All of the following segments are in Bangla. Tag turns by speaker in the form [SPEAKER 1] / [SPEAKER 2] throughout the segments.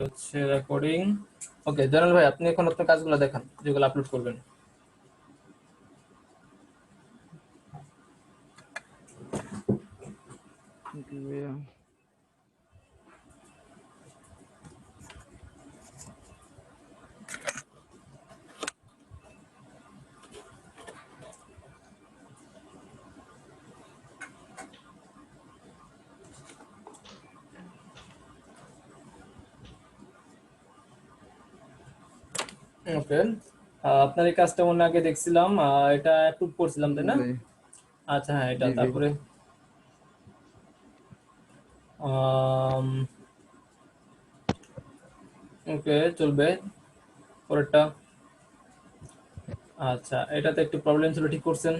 [SPEAKER 1] হচ্ছে রেকর্ডিং। ওকে জয়নাল ভাই, আপনি এখন আপনার কাজগুলো দেখান যেগুলো আপলোড করবেন।
[SPEAKER 2] জি ভাইয়া।
[SPEAKER 1] ওকে, আপনার এই কাজটা মনে আগে দেখছিলাম, এটা অ্যাপ্রুভ করছিলাম তাই
[SPEAKER 2] জি
[SPEAKER 1] না?
[SPEAKER 2] ভাই।
[SPEAKER 1] আচ্ছা হ্যাঁ, এটা
[SPEAKER 2] জি ভাই।
[SPEAKER 1] তারপরে ওকে চলবে। পরেরটা। আচ্ছা, এটাতে একটু প্রবলেম ছিল, ঠিক করছেন?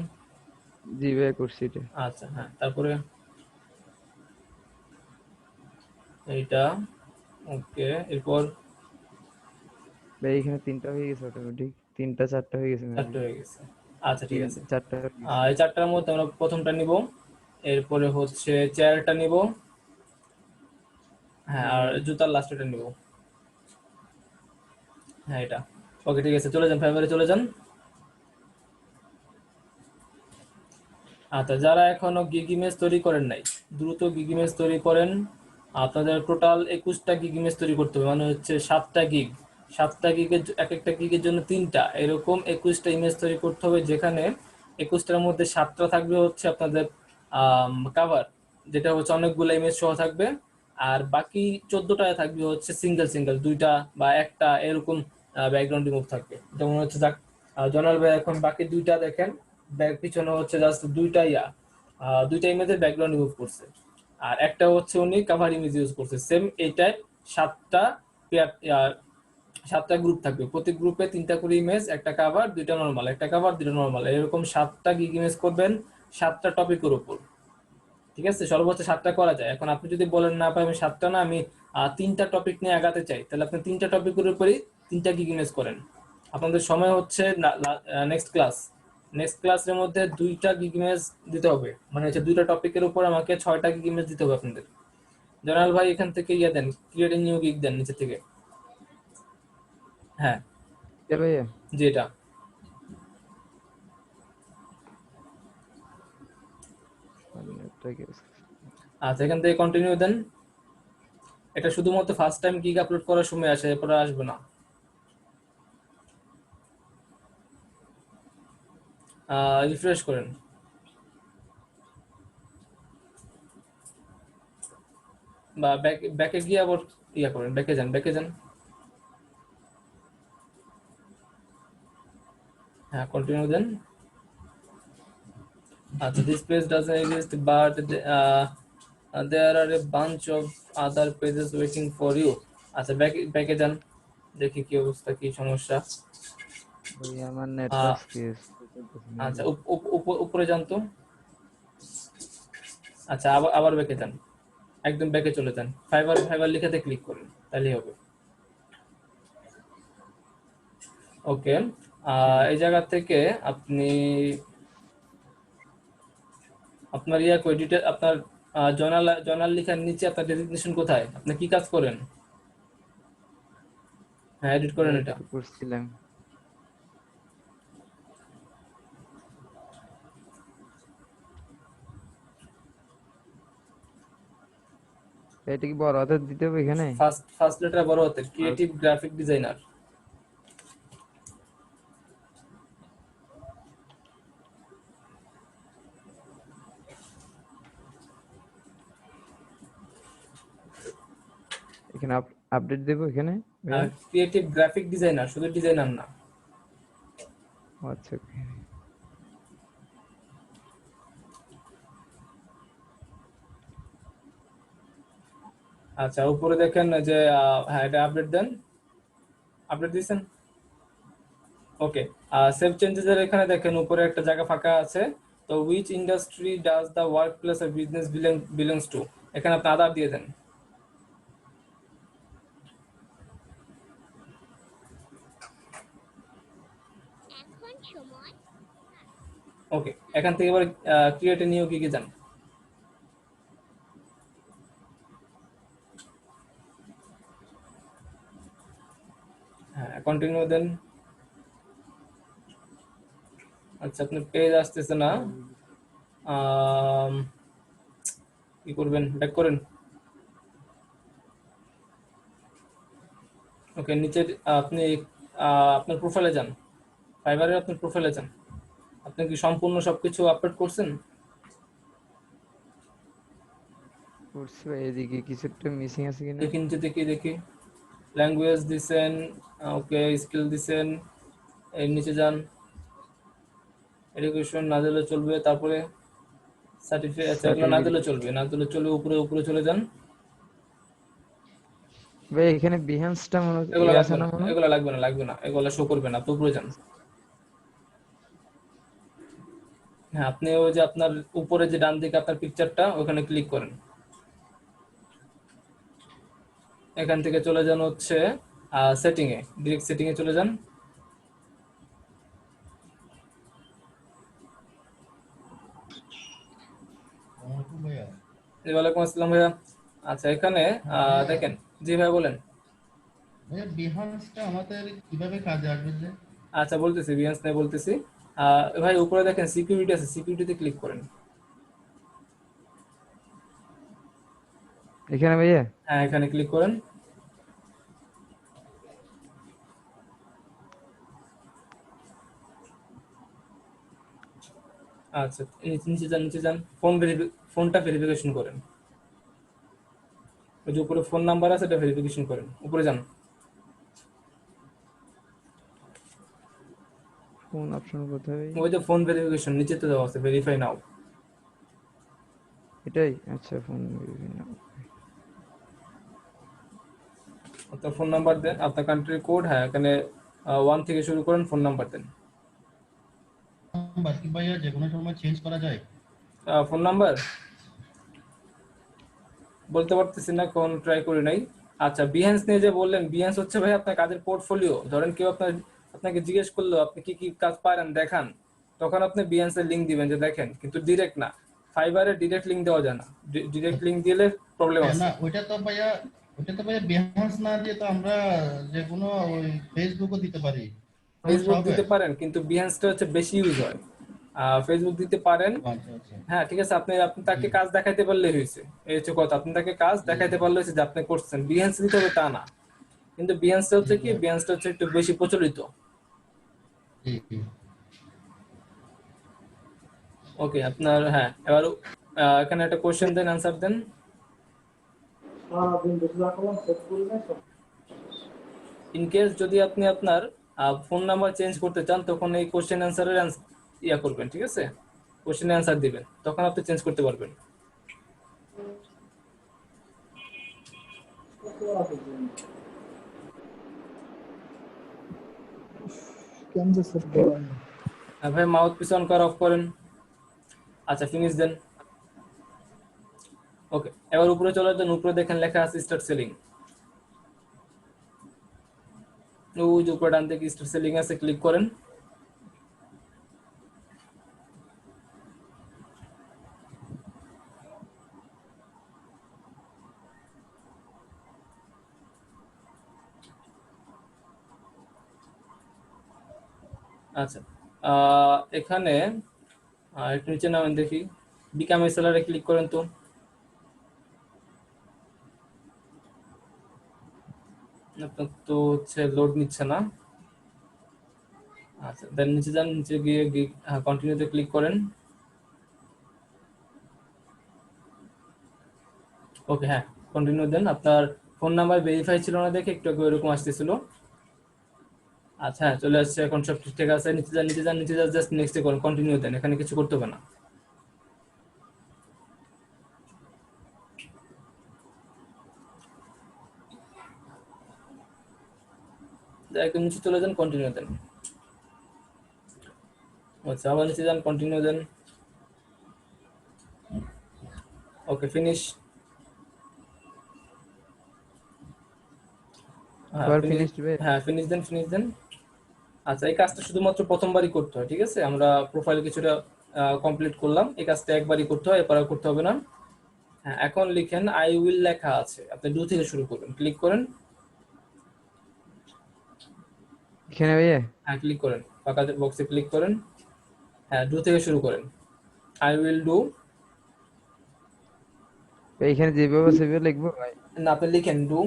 [SPEAKER 2] জি ভাই করছি এটা।
[SPEAKER 1] আচ্ছা হ্যাঁ, তারপরে এইটা। ওকে, এরপর
[SPEAKER 2] ভাই এখানে 3টা হয়ে গেছে অটোমেটিক, 3টা 4টা হয়ে গেছে মেবি।
[SPEAKER 1] চারটে হয়ে গেছে। আচ্ছা ঠিক আছে।
[SPEAKER 2] 4টা হয়ে গেছে।
[SPEAKER 1] এই চারটার মধ্যে আমরা প্রথমটা নিব, এরপরে হচ্ছে চেয়ারটা নিব, হ্যাঁ,
[SPEAKER 2] জি
[SPEAKER 1] আর
[SPEAKER 2] ভাই।
[SPEAKER 1] জুতার লাস্টেটা নিব। হ্যাঁ এটা। ওকে ঠিক আছে, চলে যান, ফাইবারে চলে যান। আচ্ছা, যারা এখনো গিগ ইমেজ তৈরি করেন নাই, দ্রুত গিগ ইমেজ তৈরি করেন। আপনাদের টোটাল 21টা গিগ ইমেজ তৈরি করতে হবে, মানে হচ্ছে 7টা গিগ। 7টা গিগের এক একটা গিগের জন্য 3টা, এরকম 21টা ইমেজ তৈরি করতে হবে, যেখানে 21টার মধ্যে 7টা থাকবে হচ্ছে আপনাদের কাভার, যেটা হচ্ছে অনেকগুলো ইমেজ সহ থাকবে। আর বাকি 14টায় থাকবে হচ্ছে সিঙ্গেল সিঙ্গেল, 2টা বা একটা এরকম ব্যাকগ্রাউন্ড রিমুভ থাকবে। যেমন হচ্ছে জনাল ভাই এখন বাকি 2টা দেখেন, ব্যাক পিছনে হচ্ছে জাস্ট দুইটা ইমেজের ব্যাকগ্রাউন্ড রিমুভ করছে, আর একটা হচ্ছে উনি কাভার ইমেজ ইউজ করছে সেম এইটাই। সাতটা পেয়ার, 7টা গ্রুপ থাকবে, প্রতি গ্রুপে 3টা করে ইমেজ, একটা কাভার, 2টা নর্মাল, একটা কাভার, 2টা নর্মাল, এরকম 7টা গিগ ইমেজ করবেন 7টা টপিকের উপর। ঠিক আছে, সর্বোচ্চ 7টা করা যায়। এখন আপনি যদি বলেন না পাই আমি 7টা না, আমি 3টা টপিক নিয়ে আগাতে চাই, তাহলে আপনি 3টা টপিকের উপরই 3টা গিগ ইমেজ করেন। আপনাদের সময় হচ্ছে নেক্সট ক্লাসের মধ্যে 2টা গিগ ইমেজ দিতে হবে, মানে হচ্ছে 2টা টপিকের উপর আমাকে 6টা গিগ ইমেজ দিতে হবে আপনাদের। জনাল ভাই এখান থেকে ইয়ে দেন, ক্রিয়েট এ নিউ গিগ দেন নিচে থেকে। হ্যাঁ,
[SPEAKER 2] এ ভাইয়া।
[SPEAKER 1] যেটা।
[SPEAKER 2] নেটটা গেছে।
[SPEAKER 1] আচ্ছা, এখান থেকে কন্টিনিউ দেন। এটা শুধুমাত্র ফার্স্ট টাইম গিগ আপলোড করার সময় আসে, এরপরে আসবে না। রিফ্রেশ করেন, বা ব্যাকে গিয়ে আবার ইয়া করেন, ব্যাকে যান, ব্যাকে যান। হ্যাঁ, কন্টিনিউ দেন। আচ্ছা, this page doesn't exist but there are a bunch of other pages waiting for you. আচ্ছা, ব্যাকে যান, দেখি কি অবস্থা, কি সমস্যা।
[SPEAKER 2] ভাই আমার নেটটা
[SPEAKER 1] আহ,
[SPEAKER 2] আজকে চলতেছে না
[SPEAKER 1] আচ্ছা,
[SPEAKER 2] ভাই।
[SPEAKER 1] উপরে যান তো। আচ্ছা, আবার ব্যাকে যান, একদম ব্যাকে চলে যান, ফাইবার ফাইবার লিখাতে ক্লিক করুন, তাহলেই হবে। ওকে,
[SPEAKER 2] হুম।
[SPEAKER 1] এই জায়গা থেকে আপনি আপনার ইয়া ডিটেল, আপনার জর্নাল জর্নাল লেখার নিচে আপনার ডেজিগনেশন কোথায়, আপনি কি কাজ করেন? হ্যাঁ, এডিট করেন
[SPEAKER 2] ভাই
[SPEAKER 1] এটা।
[SPEAKER 2] একটু করছিলাম। ভাই, এটা কি বড় হাতের দিতে হবে এখানে?
[SPEAKER 1] ফার্স্ট লেটার বড় হাতের,
[SPEAKER 2] আর
[SPEAKER 1] ক্রিয়েটিভ গ্রাফিক ডিজাইনার।
[SPEAKER 2] এখানে আপডেট দেবো এখানে ভাইয়া?
[SPEAKER 1] ক্রিয়েটিভ গ্রাফিক ডিজাইনার, শুধু ডিজাইনার না।
[SPEAKER 2] আচ্ছা okay।
[SPEAKER 1] আচ্ছা, উপরে দেখেন যে হ্যাঁ, এটা আপডেট দেন, আপডেট দিয়েছেন। ওকে, সেভ চেঞ্জেস এর এখানে দেখেন উপরে একটা জায়গা ফাঁকা আছে, তো which industry does the work place of business belongs to, এখানে আপনি আদার দিয়ে দেন। ওকে, এখান থেকে এবার ক্রিয়েট এ নিউ গিগে যান। কন্টিনিউ দেন। আচ্ছা আপনার পেজ আসতেছে না, কি করবেন, ব্যাক করেন। ওকে, নিচে আপনি আপনার প্রোফাইলে যান, ফাইবারের আপনার প্রোফাইলে যান। আপনি কি সম্পূর্ণ সবকিছু আপলোড করছেন?
[SPEAKER 2] করছি ভাই, এদিকে কিছু একটা মিসিং আছে কিনা।
[SPEAKER 1] দেখি নিচে, দেখি ল্যাঙ্গুয়েজ দিছেন, ওকে স্কিল দিছেন, এর নিচে যান, এডুকেশন না দিলে চলবে, তারপরে সার্টিফিকেট, আচ্ছা এগুলো না দিলে চলবে, উপরে উপরে চলে যান।
[SPEAKER 2] ভাই এখানে বিহেন্সটা মনে হয়
[SPEAKER 1] এগুলো
[SPEAKER 2] আছে
[SPEAKER 1] লাগবে
[SPEAKER 2] না
[SPEAKER 1] না,
[SPEAKER 2] মনে হয়?
[SPEAKER 1] এগুলো শো করবে না, তো উপরে যান। হ্যাঁ, আপনি ওই যে আপনার উপরে যে ডান দিকে আপনার পিকচারটা, ওখানে ক্লিক করেন। এখান থেকে চলে যান হচ্ছে সেটিং এ, ডিরেক্ট সেটিং এ চলে যান।
[SPEAKER 3] ভাইয়া
[SPEAKER 1] জি, ওয়ালাইকুম আসসালাম ভাইয়া। আচ্ছা এখানে
[SPEAKER 3] ভাইয়া
[SPEAKER 1] দেখেন। জি ভাই বলেন।
[SPEAKER 3] ভাইয়া বিহান্সটা আমাদের কিভাবে কাজে আসবে যে?
[SPEAKER 1] আচ্ছা বলতেছি, বিয়ান্স নিয়ে বলতেছি। ভাই উপরে দেখেন সিকিউরিটি আছে, সিকিউরিটিতে ক্লিক করেন।
[SPEAKER 2] এখানে ভাইয়া?
[SPEAKER 1] হ্যাঁ, এখানে ক্লিক করেন। আচ্ছা নিচে যান, ফোনটা ভেরিফিকেশন করেন। ওই যে উপরে ফোন নাম্বার আছে, এটা ভেরিফিকেশন করেন, উপরে যান।
[SPEAKER 2] ফোন অপশন কোথায় ভাই?
[SPEAKER 1] ওই যে ফোন ভেরিফিকেশন নিচেতে দেওয়া আছে, ভেরিফাই নাও।
[SPEAKER 2] এটাই? আচ্ছা, ফোন।
[SPEAKER 1] আপনার ফোন নাম্বার দেন, আপনার কান্ট্রি কোড, হ্যাঁ এখানে 1 থেকে শুরু করেন, ফোন নাম্বার দেন।
[SPEAKER 3] নাম্বার কি ভাইয়া যে কোনো সময় চেঞ্জ করা যায়?
[SPEAKER 1] ফোন নাম্বার বলতে পারতেছি না, কোন ট্রাই করি নাই। আচ্ছা বিহেন্স নিয়ে যে বললেন, বিহেন্স হচ্ছে ভাই আপনার কাজের পোর্টফোলিও। ধরেন কেউ আপনাকে জিজ্ঞেস করলো আপনি কি কি কাজ পারেন দেখান, তখন আপনি বিহেন্সের লিঙ্ক দিবেন যে দেখেন, কিন্তু ডিরেক্ট না। ফাইবারে ডিরেক্ট লিঙ্ক দেওয়া যায় না, ডিরেক্ট লিঙ্ক দিলে প্রবলেম
[SPEAKER 3] ভাইয়া
[SPEAKER 1] আছে।
[SPEAKER 3] না, ওইটা তো ভাইয়া বিহান্স না দিয়ে তো আমরা যে কোনো ওই ফেসবুকও দিতে পারি, সমস্যা
[SPEAKER 1] ফেসবুক
[SPEAKER 3] হবে?
[SPEAKER 1] দিতে পারেন, কিন্তু বিহেন্সটা হচ্ছে বেশি ইউজ হয়। ফেসবুক দিতে পারেন।
[SPEAKER 3] আচ্ছা আচ্ছা।
[SPEAKER 1] হ্যাঁ ঠিক আছে, আপনি আপনি
[SPEAKER 3] জি
[SPEAKER 1] তাকে কাজ দেখাইতে পারলে হয়েছে, এই হচ্ছে কথা। আপনি তাকে কাজ
[SPEAKER 3] জি
[SPEAKER 1] দেখাইতে পারলে হয়েছে যে আপনি করছেন। বিহেন্স দিতে হবে তা না, কিন্তু বিহেন্সটা
[SPEAKER 3] জি
[SPEAKER 1] হচ্ছে কি,
[SPEAKER 3] ভাইয়া,
[SPEAKER 1] বিহেন্সটা হচ্ছে একটু বেশি প্রচলিত।
[SPEAKER 3] জি জি।
[SPEAKER 1] ওকে আপনার, হ্যাঁ এবার এখানে একটা কোশ্চেন দেন, অ্যান্সার দেন। ইন কেস যদি আপনি আপনার ফোন নাম্বার চেঞ্জ করতে চান, তখন এই কোশ্চেন অ্যান্সারের ইয়া করবেন, ঠিক আছে? কোশ্চেন অ্যান্সার দিবেন, তখন আপনি চেঞ্জ করতে পারবেন। ভাই মাউথ পিস অন কর, অফ করেন। আচ্ছা ফিনিশ দেন। ওকে, এবার উপরে চলে যান, উপরে দেখেন লেখা আছে স্টার্ট সেলিং। ওই যে উপরে ডান দিকে স্টার্ট সেলিং আছে, ক্লিক করেন। আচ্ছা এখানে একটু নিচে নামেন দেখি, বিকাম এ সেলারে ক্লিক করেন তো। আপনার তো হচ্ছে লোড নিচ্ছে না। আচ্ছা দেন নিচে যান, নিচে গিয়ে কন্টিনিউতে ক্লিক করেন। ওকে হ্যাঁ, কন্টিনিউ দেন। আপনার ফোন নাম্বার ভেরিফাই ছিল না দেখে একটু এরকম আসতেছিল। আচ্ছা হ্যাঁ চলে আসছে, এখন সব ঠিকঠাক আছে। নিচে যান, জাস্ট নেক্সটে করুন, কন্টিনিউ দেন, এখানে কিছু করতে হবে না। একদম নিচে চলে যান, কন্টিনিউ দেন। আচ্ছা আবার নিচে যান, কন্টিনিউ দেন। Okay finish. হ্যাঁ
[SPEAKER 2] আবার
[SPEAKER 1] ফিনিশ।
[SPEAKER 2] ফিনিশড ভাই?
[SPEAKER 1] হ্যাঁ ফিনিশ দেন। আচ্ছা এই কাজটা শুধুমাত্র প্রথমবারই করতে হয়, ঠিক আছে? আমরা প্রোফাইল কিছুটা কমপ্লিট করলাম, এই কাজটা একবারই করতে হয়, এরপর আর করতে হবে না। হ্যাঁ এখন লিখেন আই উইল, লেখা আছে, আপনি ডু থেকে শুরু করবেন, ক্লিক করেন।
[SPEAKER 2] এইখানে ভাইয়া
[SPEAKER 1] হ্যাঁ ক্লিক করেন, ফাঁকা বক্সে ক্লিক করেন, হ্যাঁ ডু থেকে শুরু করেন। আই উইল ডু,
[SPEAKER 2] এইখানে যেভাবে সেভাবে লিখবো ভাই?
[SPEAKER 1] না আপনি লিখেন do,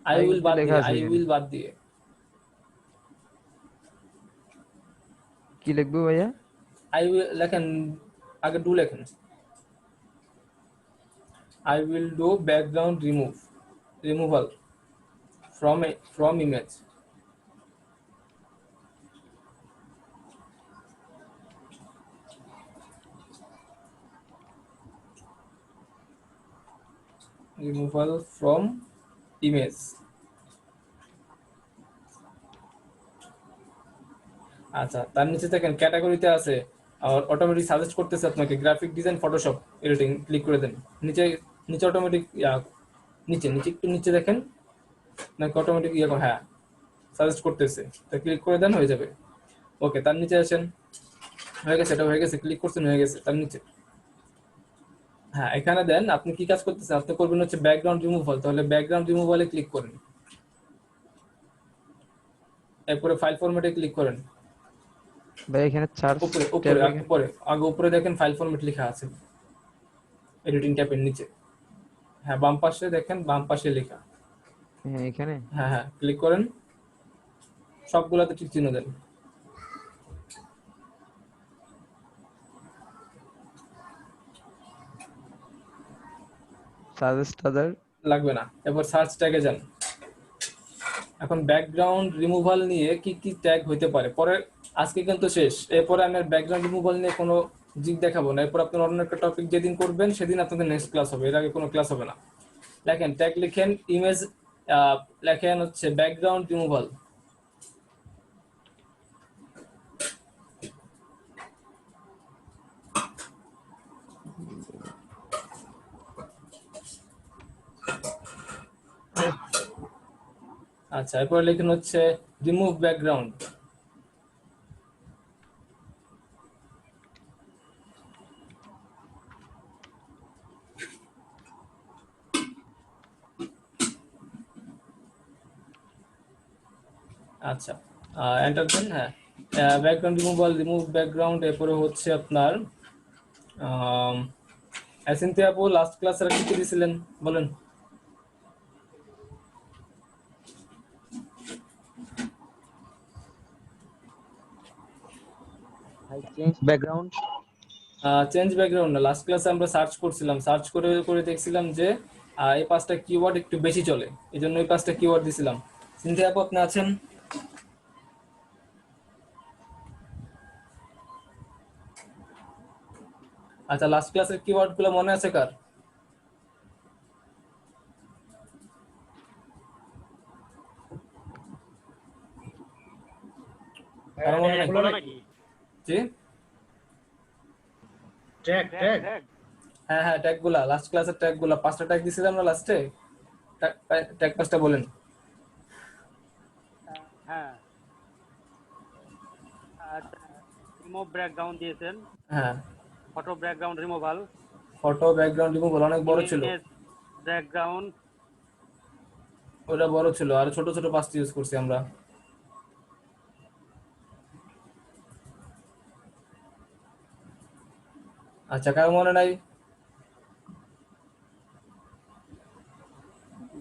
[SPEAKER 1] I
[SPEAKER 2] I
[SPEAKER 1] will
[SPEAKER 2] will তো
[SPEAKER 1] বাদ
[SPEAKER 2] লেখা
[SPEAKER 1] দিয়ে,
[SPEAKER 2] আছে
[SPEAKER 1] আই
[SPEAKER 2] এখানে।
[SPEAKER 1] উইল বাদ দিয়ে
[SPEAKER 2] কি লিখবো ভাইয়া?
[SPEAKER 1] আই উইল লেখেন, আগে ডু লেখেন। I will do background removal from image. Removal from image. আচ্ছা, তার নিচে দেখেন ক্যাটাগরিতে আছে, আর অটোমেটিক সাজেস্ট করতেছে আপনাকে graphic design, Photoshop, editing, click করে দেন। নিচে, নিচে অটোমেটিক, নিচে নিচে একটু নিচে দেখেন, নাকি অটোমেটিক হ্যাঁ সাজেস্ট করতেছে, তো ক্লিক করে দেন, হয়ে যাবে। ওকে, তার নিচে আসেন, হয়ে গেছে, এটা হয়ে গেছে, ক্লিক করছেন, হয়ে গেছে। তার নিচে হ্যাঁ এখানে দেন, আপনি কি কাজ করতেছেন, আপনি করবেন হচ্ছে ব্যাকগ্রাউন্ড রিমুভাল, তাহলে ব্যাকগ্রাউন্ড রিমুভালে ক্লিক করেন, এরপরে ফাইল ফরম্যাটে ক্লিক করেন।
[SPEAKER 2] ভাই এখানে সার্চ
[SPEAKER 1] উপরে উপরে
[SPEAKER 2] ট্যাব এখানে।
[SPEAKER 1] উপরে আগে উপরে দেখেন ফাইল ফরম্যাট লেখা আছে, এডিটিং ট্যাবের নিচে। হ্যাঁ বাম পাশে দেখেন, বাম পাশে লেখা।
[SPEAKER 2] হ্যাঁ এখানে।
[SPEAKER 1] হ্যাঁ হ্যাঁ ক্লিক করেন, সবগুলাতে টিক চিহ্ন দেন।
[SPEAKER 2] সাজেস্ট আদার।
[SPEAKER 1] লাগবে না, এবার সার্চ ট্যাগে যান। এখন ব্যাকগ্রাউন্ড রিমুভাল নিয়ে কি কি ট্যাগ হইতে পারে, পরে আজকে কিন্তু শেষ, এরপরে আমি ব্যাকগ্রাউন্ড রিমুভাল নিয়ে কোনো জিক দেখাবো না, এরপর আপনার অন্য একটা টপিক যেদিন করবেন সেদিন আপনাদের নেক্সট ক্লাস হবে, এর আগে কোনো ক্লাস হবে না। লেখেন ট্যাগ, লিখেন ইমেজ, লেখেন হচ্ছে ব্যাকগ্রাউন্ড রিমুভাল। আচ্ছা, এরপরে লিখেন হচ্ছে রিমুভ ব্যাকগ্রাউন্ড। আচ্ছা, এন্টার দেন। হ্যাঁ, ব্যাকগ্রাউন্ড রিমুভাল, রিমুভ ব্যাকগ্রাউন্ড, এরপরে হচ্ছে আপনার অ্যাসিনথিয়া আপু লাস্ট ক্লাসে কি কি দিয়েছিলেন বলেন?
[SPEAKER 2] ভাই চেঞ্জ ব্যাকগ্রাউন্ড।
[SPEAKER 1] চেঞ্জ ব্যাকগ্রাউন্ড না, লাস্ট ক্লাসে আমরা সার্চ করছিলাম, সার্চ করে করে দেখছিলাম যে এই পাঁচটা কিওয়ার্ড একটু বেশি চলে, এই জন্য এই পাঁচটা কিওয়ার্ড দিছিলাম। সিনথিয়া আপু আপনি আছেন? আচ্ছা, লাস্ট ক্লাসের কিওয়ার্ড গুলো মনে আছে কার? কারো মনে নাই?
[SPEAKER 4] এগুলো নাকি
[SPEAKER 1] জি,
[SPEAKER 4] ট্র্যাক ট্র্যাক
[SPEAKER 1] হ্যাঁ হ্যাঁ, ট্যাগ গুলা, লাস্ট ক্লাসের ট্যাগ গুলা, পাঁচটা ট্যাগ দিছিলাম না লাস্টে, ট্যাগ পাঁচটা বলেন।
[SPEAKER 4] হ্যাঁ রিমুভ ব্যাকগ্রাউন্ড দিয়েছেন,
[SPEAKER 1] হ্যাঁ,
[SPEAKER 4] photo background removal,
[SPEAKER 1] photo background removal অনেক বড় ছিল,
[SPEAKER 4] ইমেজ ব্যাকগ্রাউন্ড,
[SPEAKER 1] ওটা বড় ছিল, আর ছোট ছোট পাঁচটা ইউজ করছি আমরা। আচ্ছা, কারো মনে নাই?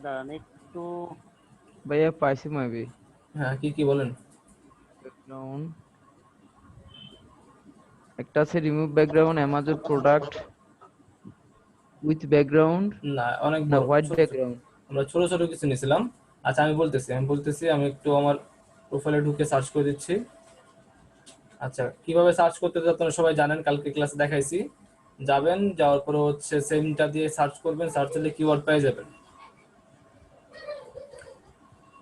[SPEAKER 4] দাঁড়ান একটু।
[SPEAKER 2] ভাইয়া পাইছি মেবি।
[SPEAKER 1] হ্যাঁ, কি কি বলেন?
[SPEAKER 2] ব্যাকগ্রাউন্ড একটা আছে, remove background Amazon product with background,
[SPEAKER 1] না, অনেক
[SPEAKER 2] না
[SPEAKER 1] বড়,
[SPEAKER 2] হোয়াইট
[SPEAKER 1] ছোট ছোট,
[SPEAKER 2] ব্যাকগ্রাউন্ড।
[SPEAKER 1] আমরা ছোট ছোট কিছু নিয়েছিলাম। আচ্ছা, আমি বলতেছি আমি একটু আমার প্রোফাইলে ঢুকে সার্চ করে দিচ্ছি। আচ্ছা, কিভাবে সার্চ করতে হয় আপনারা সবাই জানেন, কালকে ক্লাসে দেখাইছি। যাবেন, যাওয়ার পরে হচ্ছে সেমটা দিয়ে সার্চ করবেন, সার্চ করলে কিওয়ার্ড পেয়ে যাবেন।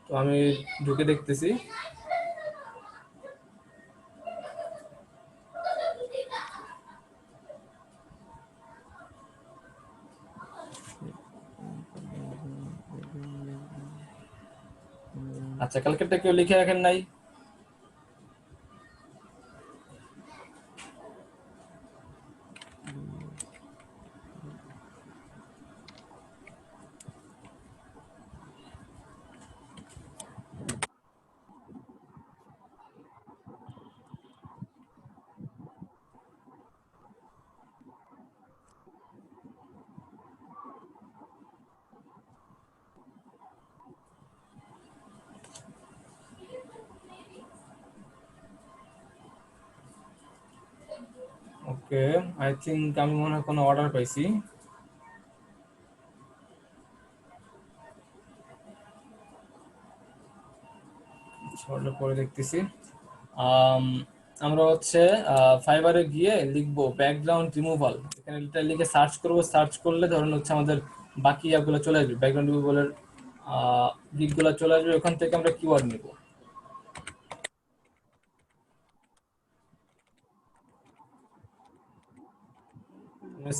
[SPEAKER 1] তো আমি ঢুকে দেখতেছি। আচ্ছা, কালকেরটা কেউ লিখে রাখেন নাই? ওকে, আই থিঙ্ক আমি মনে হয় কোনো অর্ডার পাইছি। অর্ডার পরে দেখতেছি। আম, আমরা হচ্ছে ফাইবারে গিয়ে লিখবো ব্যাকগ্রাউন্ড রিমুভাল, এখানে এটা লিখে সার্চ করব। সার্চ করলে ধরুন হচ্ছে আমাদের বাকি অ্যাপগুলো চলে আসবে, ব্যাকগ্রাউন্ড রিমুভালের লিঙ্কগুলো চলে আসবে। ওখান থেকে আমরা কিওয়ার্ড নিব।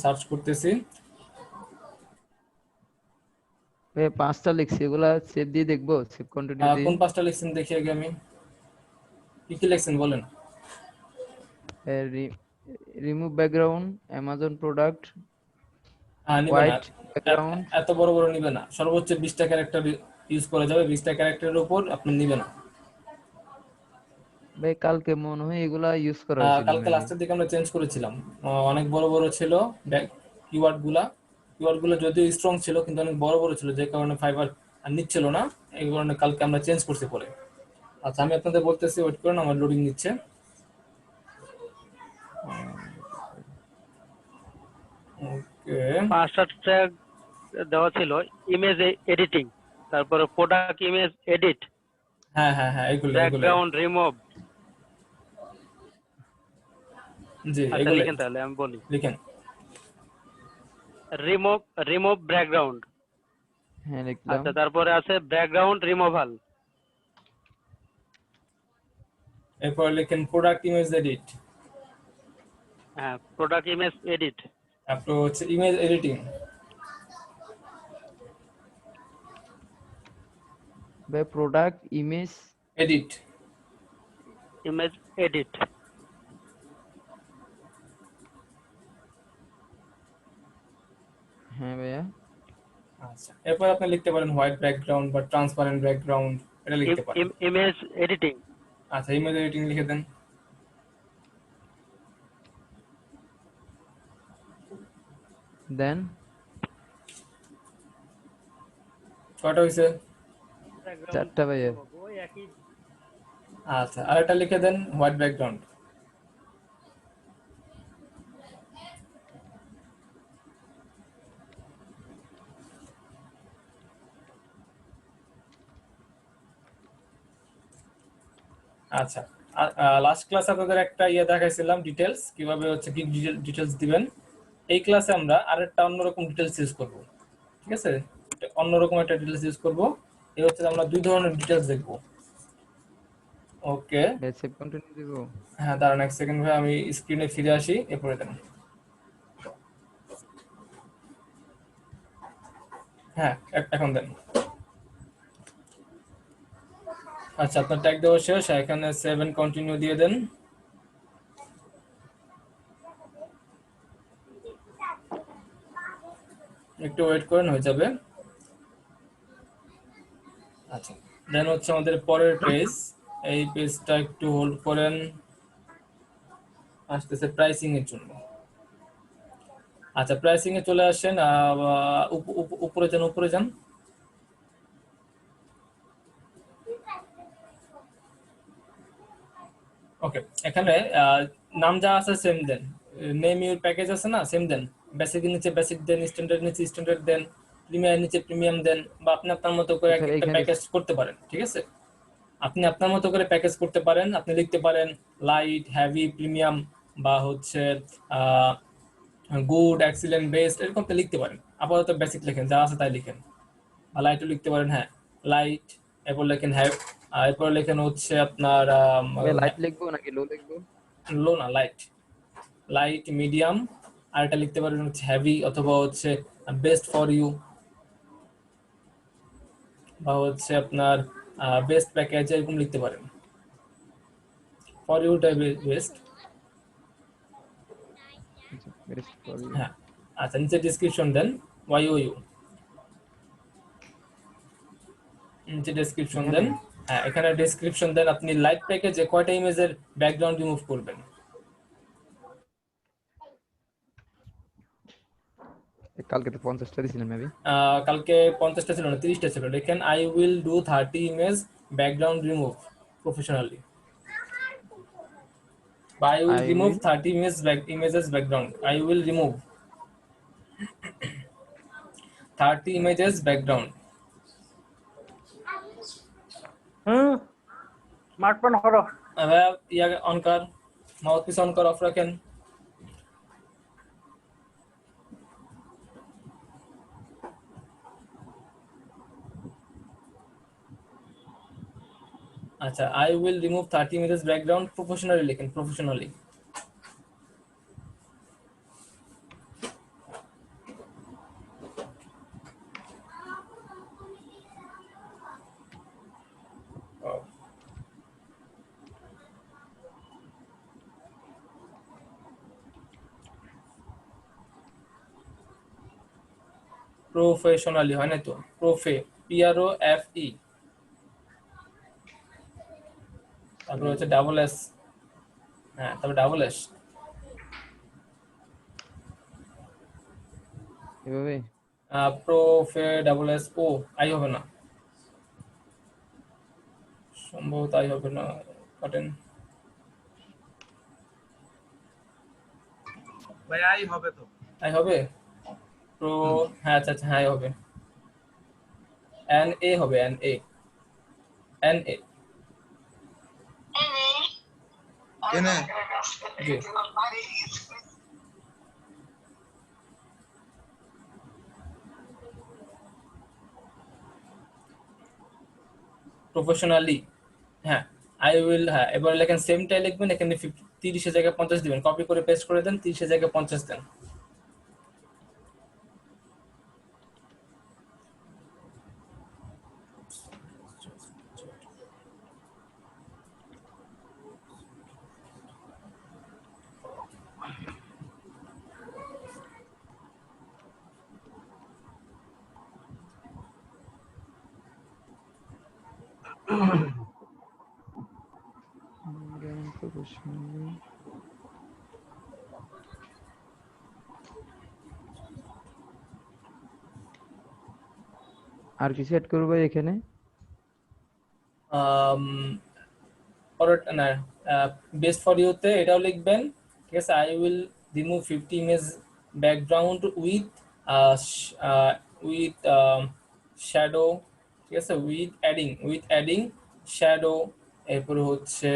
[SPEAKER 1] সার্চ করতেছি।
[SPEAKER 2] ভাই 5টা লিখছি, এগুলা সেভ দিয়ে দেখবো, সেভ কন্টিনিউ দিয়ে।
[SPEAKER 1] কোন পাঁচটা লিখছেন দেখি আগে আমি। কি কি লিখছেন বলেন।
[SPEAKER 2] রিমুভ ব্যাকগ্রাউন্ড, অ্যামাজন প্রোডাক্ট,
[SPEAKER 1] নিবে না,
[SPEAKER 2] হোয়াইট ব্যাকগ্রাউন্ড।
[SPEAKER 1] এত বড় বড় নিবে না, সর্বোচ্চ 20টা ক্যারেক্টার ইউজ করা যাবে। 20টা ক্যারেক্টারের উপর আপনি নিবে না।
[SPEAKER 2] ভাই কালকে মনে হয় এগুলা ইউজ করা হয়েছিল
[SPEAKER 1] কালকে
[SPEAKER 2] মেবি।
[SPEAKER 1] লাস্টের দিকে আমরা চেঞ্জ করেছিলাম। অনেক বড় বড় ছিল কিওয়ার্ড গুলো যদিও স্ট্রং ছিল কিন্তু অনেক বড় বড় ছিল, যে কারণে ফাইবার আর নিচ্ছিল না। এই কারণে কালকে আমরা চেঞ্জ করছি পরে। আচ্ছা, আমি আপনাদের বলতেছি, ওয়েট করুন, আমার লোডিং নিচ্ছে। ওকে,
[SPEAKER 4] 5টা ট্র্যাক দেওয়া ছিল। ইমেজ এডিটিং, তারপরে প্রোডাক্ট ইমেজ এডিট,
[SPEAKER 1] হ্যাঁ হ্যাঁ হ্যাঁ, এগুলো এগুলো
[SPEAKER 4] ব্যাকগ্রাউন্ড রিমুভ।
[SPEAKER 1] জি
[SPEAKER 4] আচ্ছা
[SPEAKER 1] এগুলো
[SPEAKER 4] লিখেন, তাহলে আমি বলি।
[SPEAKER 1] লিখেন।
[SPEAKER 4] Remove remove background.
[SPEAKER 2] হ্যাঁ লিখলাম।
[SPEAKER 4] আচ্ছা, তারপরে আছে ব্যাকগ্রাউন্ড রিমুভাল।
[SPEAKER 1] এরপর লিখেন প্রোডাক্ট ইমেজ এডিট।
[SPEAKER 4] হ্যাঁ, প্রোডাক্ট ইমেজ এডিট।
[SPEAKER 1] তারপর হচ্ছে ইমেজ এডিটিং।
[SPEAKER 2] ভাই product image
[SPEAKER 1] edit.
[SPEAKER 4] Image edit.
[SPEAKER 2] হ্যাঁ ভাইয়া।
[SPEAKER 1] আচ্ছা, এরপর আপনি লিখতে পারেন হোয়াইট ব্যাকগ্রাউন্ড বা ট্রান্সপারেন্ট ব্যাকগ্রাউন্ড, এটা লিখতে পারেন।
[SPEAKER 4] Image editing.
[SPEAKER 1] আচ্ছা, ইমেজ এডিটিং লিখে দেন।
[SPEAKER 2] দেন
[SPEAKER 1] কয়টা হয়েছে?
[SPEAKER 2] 4টা ভাইয়া।
[SPEAKER 4] ওই একই।
[SPEAKER 1] আচ্ছা, আরেকটা লিখে দেন হোয়াইট ব্যাকগ্রাউন্ড। আচ্ছা, লাস্ট ক্লাসে আপনাদের একটা দেখাইছিলাম, ডিটেলস কিভাবে হচ্ছে কি ডিটেলস দিবেন। এই ক্লাসে আমরা আরেকটা অন্যরকম ডিটেলস ইউজ করব। ঠিক আছে, অন্যরকম একটা ডিটেলস ইউজ করব। এই হচ্ছে আমরা দুই ধরনের ডিটেলস দেখব। ওকে,
[SPEAKER 2] ভাই সেভ কন্টিনিউ দিব।
[SPEAKER 1] হ্যাঁ দাঁড়ান এক সেকেন্ড ভাই, আমি স্ক্রিনে ফিরে আসি, এরপরে দেন। হ্যাঁ, এখন দেন। আচ্ছা, আপনার ট্যাগ দেওয়া শেষ, এখানে 7 কন্টিনিউ দিয়ে দেন। একটু ওয়েট করেন, হয়ে যাবে। আচ্ছা, দেন হচ্ছে আমাদের পরের পেজ। এই পেজটা একটু হোল্ড করেন, আসতেছে প্রাইসিং এর জন্য। আচ্ছা, প্রাইসিং এ চলে আসেন, উপরে যান, উপরে যান। ওকে, এখানে নাম যা আছে সেম দেন। নেম ইউর প্যাকেজ আছে না, সেম দেন। বেসিক নিচে বেসিক দেন, স্ট্যান্ডার্ড নিচে স্ট্যান্ডার্ড দেন, প্রিমিয়াম নিচে প্রিমিয়াম দেন, বা আপনি আপনার মতো করে
[SPEAKER 2] স্যার
[SPEAKER 1] একটা
[SPEAKER 2] এখানে
[SPEAKER 1] প্যাকেজ করতে পারেন। ঠিক আছে, আপনি আপনার মতো করে প্যাকেজ করতে পারেন। আপনি লিখতে পারেন লাইট, হেভি, প্রিমিয়াম, বা হচ্ছে গুড, এক্সিলেন্ট, বেস্ট, এরকম তো লিখতে পারেন। আপাতত বেসিক লেখেন, যা আছে তাই লিখেন। আর লাইটও লিখতে পারেন, হ্যাঁ লাইট। এরপর লেখেন হ্যাভ। এরপর লেখেন হচ্ছে আপনার
[SPEAKER 2] ভাই লাইট লিখবো নাকি লো লিখবো?
[SPEAKER 1] লো না, লাইট। লাইট, মিডিয়াম, আর এটা লিখতে পারেন হচ্ছে হেভি, অথবা হচ্ছে বেস্ট ফর ইউ, বা হচ্ছে আপনার বেস্ট প্যাকেজ, এরকম লিখতে পারেন। ফর ইউটাই বেস্ট।
[SPEAKER 2] Best for you.
[SPEAKER 1] হ্যাঁ, আচ্ছা, নিচে ডিসক্রিপশন দেন, ওয়াই ও ইউ, নিচে ডেসক্রিপশন
[SPEAKER 2] এখানে
[SPEAKER 1] দেন। হ্যাঁ, এখানে ডেসক্রিপশন দেন আপনি লাইট প্যাকেজে কয়টা ইমেজের ব্যাকগ্রাউন্ড রিমুভ করবেন।
[SPEAKER 2] কালকে তো 50টা দিছিলেন মেবি।
[SPEAKER 1] কালকে 50টা ছিল না, 30টা ছিল। দেখেন I will do 30 image background remove professionally. I will
[SPEAKER 2] I
[SPEAKER 1] remove
[SPEAKER 2] will
[SPEAKER 1] 30 images background. I will remove 30 images background.
[SPEAKER 4] Smartphone করো।
[SPEAKER 1] ইয়া অন কর, মাউথপিস অন কর, অফ রাখেন। আচ্ছা, I will remove 30 images background professionally লিখেন, professionally। প্রফেশনালি হয় না তো, PROFE, তারপরে হচ্ছে ডাবল এস, হ্যাঁ তারপর ডাবল এস,
[SPEAKER 2] এভাবে
[SPEAKER 1] প্রোফে ডাবল এস ও, আই হবে না, সম্ভবত আই হবে না, কাটেন।
[SPEAKER 5] ভাই আই হবে তো।
[SPEAKER 1] আই হবে প্রো, হ্যাঁ আচ্ছা আচ্ছা, হ্যাঁ হবে, এন এ হবে, এন এ, এন এ,
[SPEAKER 5] এনে
[SPEAKER 1] জি। প্রফেশনালি, হ্যাঁ আই উইল, হ্যাঁ এবার লেখেন সেমটাই লিখবেন, এখানে 30 এর জায়গায় 50 দিবেন, কপি করে পেস্ট করে দেন, 30 এর জায়গায় 50 দেন।
[SPEAKER 2] professionally আর কি সেট করব এখানে?
[SPEAKER 1] না, বেস্ট ফর ইউতে এটাও লিখবেন, ঠিক আছে। I will remove 50 image background with shadow, ঠিক আছে, উইথ অ্যাডিং শ্যাডো, এরপরে হচ্ছে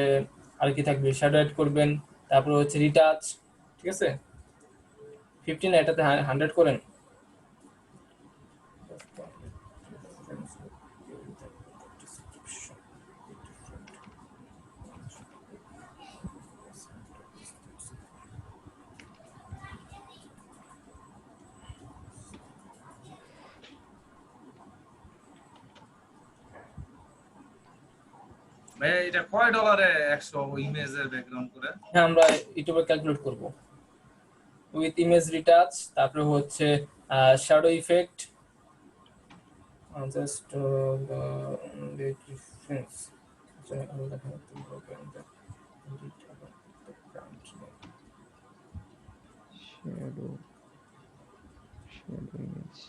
[SPEAKER 1] আর কি থাকবে, শ্যাডো অ্যাড করবেন, তারপরে হচ্ছে রিটাচ, ঠিক আছে। 15 এটাতে 100 করেন।
[SPEAKER 5] ভাই এটা কয় ডলারে 100 ইমেজের ব্যাকগ্রাউন্ড করে?
[SPEAKER 1] হ্যাঁ আমরা ইউটিউবে ক্যালকুলেট করব, উইথ ইমেজ রিটাচ, তারপরে হচ্ছে shadow effect, just the difference,
[SPEAKER 2] shadow image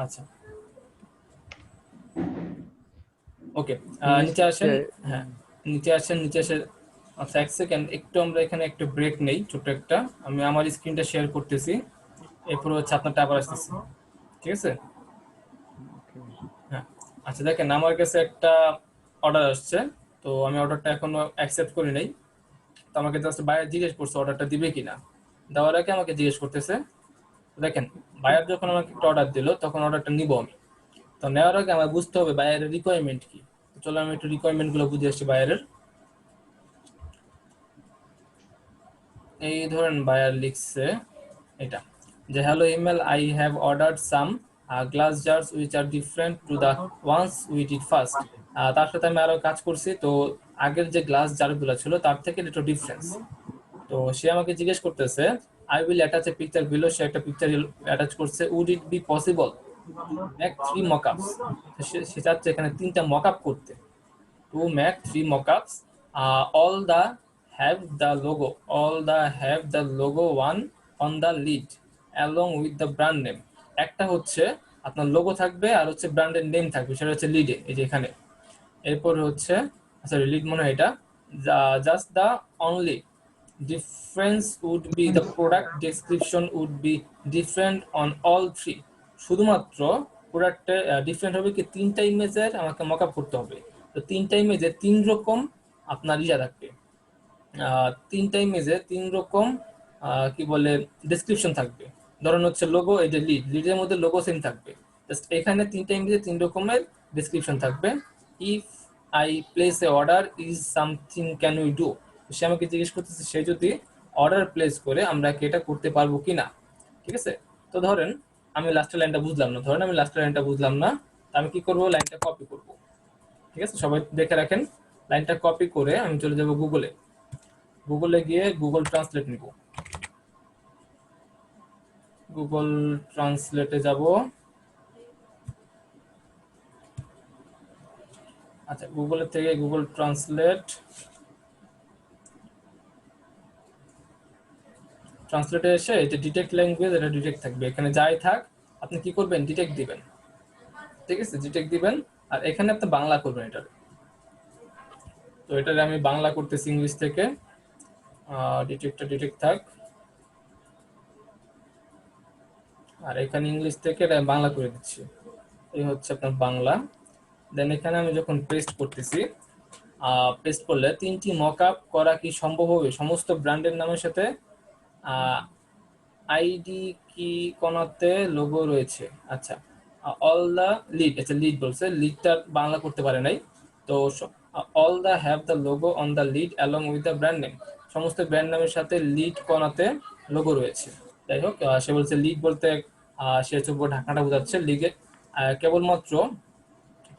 [SPEAKER 1] আচ্ছা ওকে, নিচে আসেন, হ্যাঁ নিচে আসেন, নিচে এসে আচ্ছা এক সেকেন্ড একটু আমরা এখানে একটু ব্রেক নেই, ছোট্ট একটা, আমি আমার স্ক্রিনটা শেয়ার করতেছি, এরপর হচ্ছে আপনারটা আবার আসতেছি, ঠিক আছে। হ্যাঁ আচ্ছা দেখেন আমার কাছে একটা অর্ডার আসছে, তো আমি অর্ডারটা এখনো অ্যাকসেপ্ট করি নাই, তো আমাকে জাস্ট বায়ার জিজ্ঞেস করছে অর্ডারটা দিবে কিনা, দেওয়ার আগে আমাকে জিজ্ঞেস করতেছে। দেখেন বায়ার যখন আমাকে একটা অর্ডার দিল তখন অর্ডারটা নিব আমি, তো নেওয়ার আগে আমার বুঝতে হবে বায়ারের রিকোয়ারমেন্ট কি। তো চলো আমি একটু রিকোয়ারমেন্ট গুলো বুঝে আসছি বায়ারের। এই ধরেন বায়ার লিখছে এটা যে hello Emil, I have ordered some glass jars which are different to the ones we did first. তার সাথে আমি আরো কাজ করছি, তো আগের যে গ্লাস জারগুলো ছিল তার থেকে একটু ডিফারেন্স। তো সে আমাকে জিজ্ঞেস করতেছে I will attach a picture below, সে একটা পিকচার অ্যাটাচ করছে, would it be possible make 3 mockups, সে চাচ্ছে এখানে 3টা মকআপ করতে, to make 3 mockups, all the have the logo one on the lid along with the brand name. একটা হচ্ছে আপনার লোগো থাকবে আর হচ্ছে ব্র্যান্ডের নেম থাকবে, সেটা হচ্ছে লিডে, এই যে এখানে। এরপর হচ্ছে সরি লিড মনে হয় এটা, just the only difference would be the product description would be different on all three. শুধুমাত্র প্রোডাক্টে ডিফারেন্ট হবে কি, তিনটা ইমেজের আমাকে মকআপ করতে হবে। তো তিনটা ইমেজে তিন রকম আপনার ইয়া থাকবে, তিনটা ইমেজে তিন রকম কি বলে ডেসক্রিপশন থাকবে। ধরুন হচ্ছে লোগো, এই যে লিডের মধ্যে লোগো সেম থাকবে, জাস্ট এখানে তিনটা ইমেজে তিন রকমের ডেসক্রিপশন থাকবে। If I place a order is something can we do, সে আমাকে জিজ্ঞেস করতেছে সে যদি অর্ডার প্লেস করে আমরা কি এটা করতে পারবো কিনা। ঠিক আছে, তো ধরেন আমি লাস্টের লাইনটা বুঝলাম না, আমি কি করবো, লাইনটা কপি করব। ঠিক আছে, সবাই দেখে রাখেন, লাইনটা কপি করে আমি চলে যাব গুগলে গিয়ে গুগল ট্রান্সলেট নিব। গুগল ট্রান্সলেটে যাব। আচ্ছা, গুগলের থেকে গুগল ট্রান্সলেটে এসে এটা ডিটেক্ট ল্যাঙ্গুয়েজ, এটা ডিটেক্ট থাকবে, এখানে যাই থাক আপনি কি করবেন, ডিটেক্ট দিবেন। ঠিক আছে, ডিটেক্ট দিবেন আর এখানে আপনি বাংলা করবেন এটা। তো এটারে আমি বাংলা করতেছি ইংলিশ থেকে, ডিটেক্ট থাক, আর এখানে ইংলিশ থেকে এটা বাংলা করে দিচ্ছি। এই হচ্ছে আপনার বাংলা। দেন এখানে আমি যখন পেস্ট করতেছি, পেস্ট করলে তিনটি মকআপ করা কি সম্ভব হবে সমস্ত ব্র্যান্ডের নামের সাথে আইডি কি কোনাতে লোগো রয়েছে। আচ্ছা, অল দা লিড, আচ্ছা লিড বলছে, লিডটা বাংলা করতে পারে নাই। তো all the have the logo on the lid along with the brand name, সমস্ত ব্র্যান্ড নামের সাথে লিড কোনাতে লোগো রয়েছে। যাই হোক, সে বলছে লিড বলতে সে হচ্ছে ঢাকনাটা বোঝাচ্ছে। লিগে কেবলমাত্র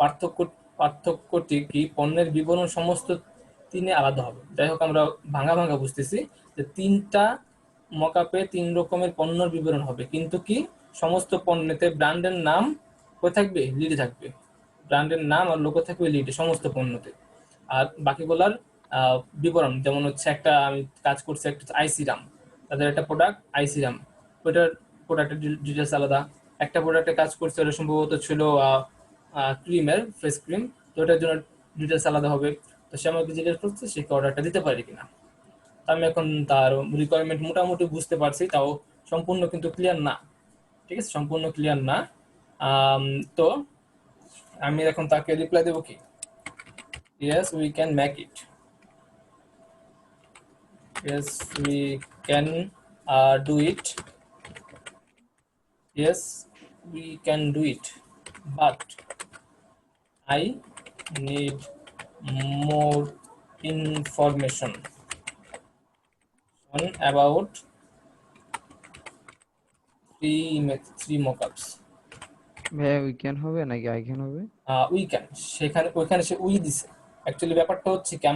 [SPEAKER 1] পার্থক্য পার্থক্যটি কি পণ্যের বিবরণ সমস্ত তিনে আলাদা হবে। যাই হোক, আমরা ভাঙা ভাঙা বুঝতেছি যে তিনটা মকআপে তিন রকমের পণ্যের বিবরণ হবে, কিন্তু কি সমস্ত পণ্যতে ব্র্যান্ডের নাম কোথায় থাকবে, লিডে থাকবে। ব্র্যান্ডের নাম আর লোগো থাকবে লিডে সমস্ত পণ্যতে। আর বাকিগুলার বিবরণ, যেমন হচ্ছে একটা আমি কাজ করছি একটা আইসিরাম, তাদের একটা প্রোডাক্ট আইসিরাম, ওইটার প্রোডাক্টের ডিটেলস আলাদা। একটা প্রোডাক্টে কাজ করছে, ওটা সম্ভবত ছিল ক্রিমের ফেস ক্রিম, তো ওটার জন্য ডিটেলস আলাদা হবে। তো সে আমাকে জিজ্ঞেস করছে সে কি অর্ডারটা দিতে পারে কিনা। আমি এখন তার রিকোয়ারমেন্ট মোটামুটি বুঝতে পারছি, তাও সম্পূর্ণ কিন্তু ক্লিয়ার না। ঠিক আছে, সম্পূর্ণ ক্লিয়ার না। তো আমি এখন তাকে রিপ্লাই দেবো কি, yes we can make it, yes we can do it, yes we can do it, but I need more information about three mockups.
[SPEAKER 2] ভাইয়া উইকেন্ড হবে নাকি আই ক্যান হবে?
[SPEAKER 1] উই ক্যান, সেখানে ওইখানে সে উই দিছে। অ্যাকচুয়ালি ব্যাপারটা হচ্ছে কি,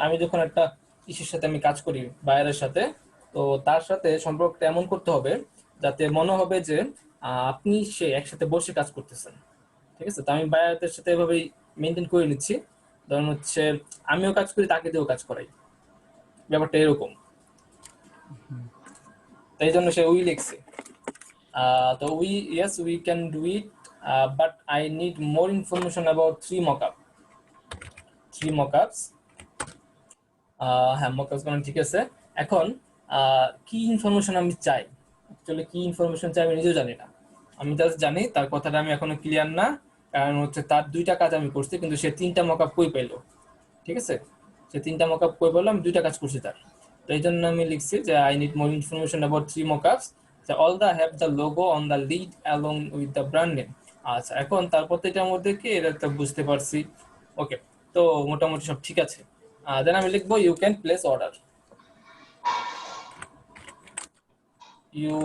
[SPEAKER 1] আমি যখন একটা ইসের সাথে আমি কাজ করি বায়ারের সাথে, তো তার সাথে সম্পর্কটা এমন করতে হবে যাতে মনে হবে যে আপনি সে একসাথে বসে কাজ করতেছেন। ঠিক আছে, তো আমি বায়ারদের সাথে এভাবেই মেনটেন করে নিচ্ছি। ধরুন হচ্ছে আমিও কাজ করি, তাকে দিয়েও কাজ করাই, ব্যাপারটা এরকম। তাই জন্য সে উই লিখছে। তো yes we can do it, but I need more information about three mockups. হ্যাঁ, মকআপস মানে ঠিক আছে। এখন কি ইনফরমেশন আমি চাই, অ্যাকচুয়ালি কি ইনফরমেশন চাই আমি নিজেও জানি না। আমি জাস্ট জানি তার কথাটা আমি এখনো ক্লিয়ার না, কারণ হচ্ছে তার দুইটা কাজ আমি করছি, কিন্তু সে তিনটা মকআপ কই পেলো। ঠিক আছে, সে তিনটা মকআপ কই পেলো, আমি দুইটা কাজ করছি তার। তো এই জন্য আমি লিখছি যে I need more information about three mockups, all the have the logo on the lid along with the brand name. আচ্ছা, এখন তারপর তো এটার মধ্যে কি, এটা তো বুঝতে পারছি। ওকে, তো মোটামুটি সব ঠিক আছে। দেন আমি লিখবো you can place order, you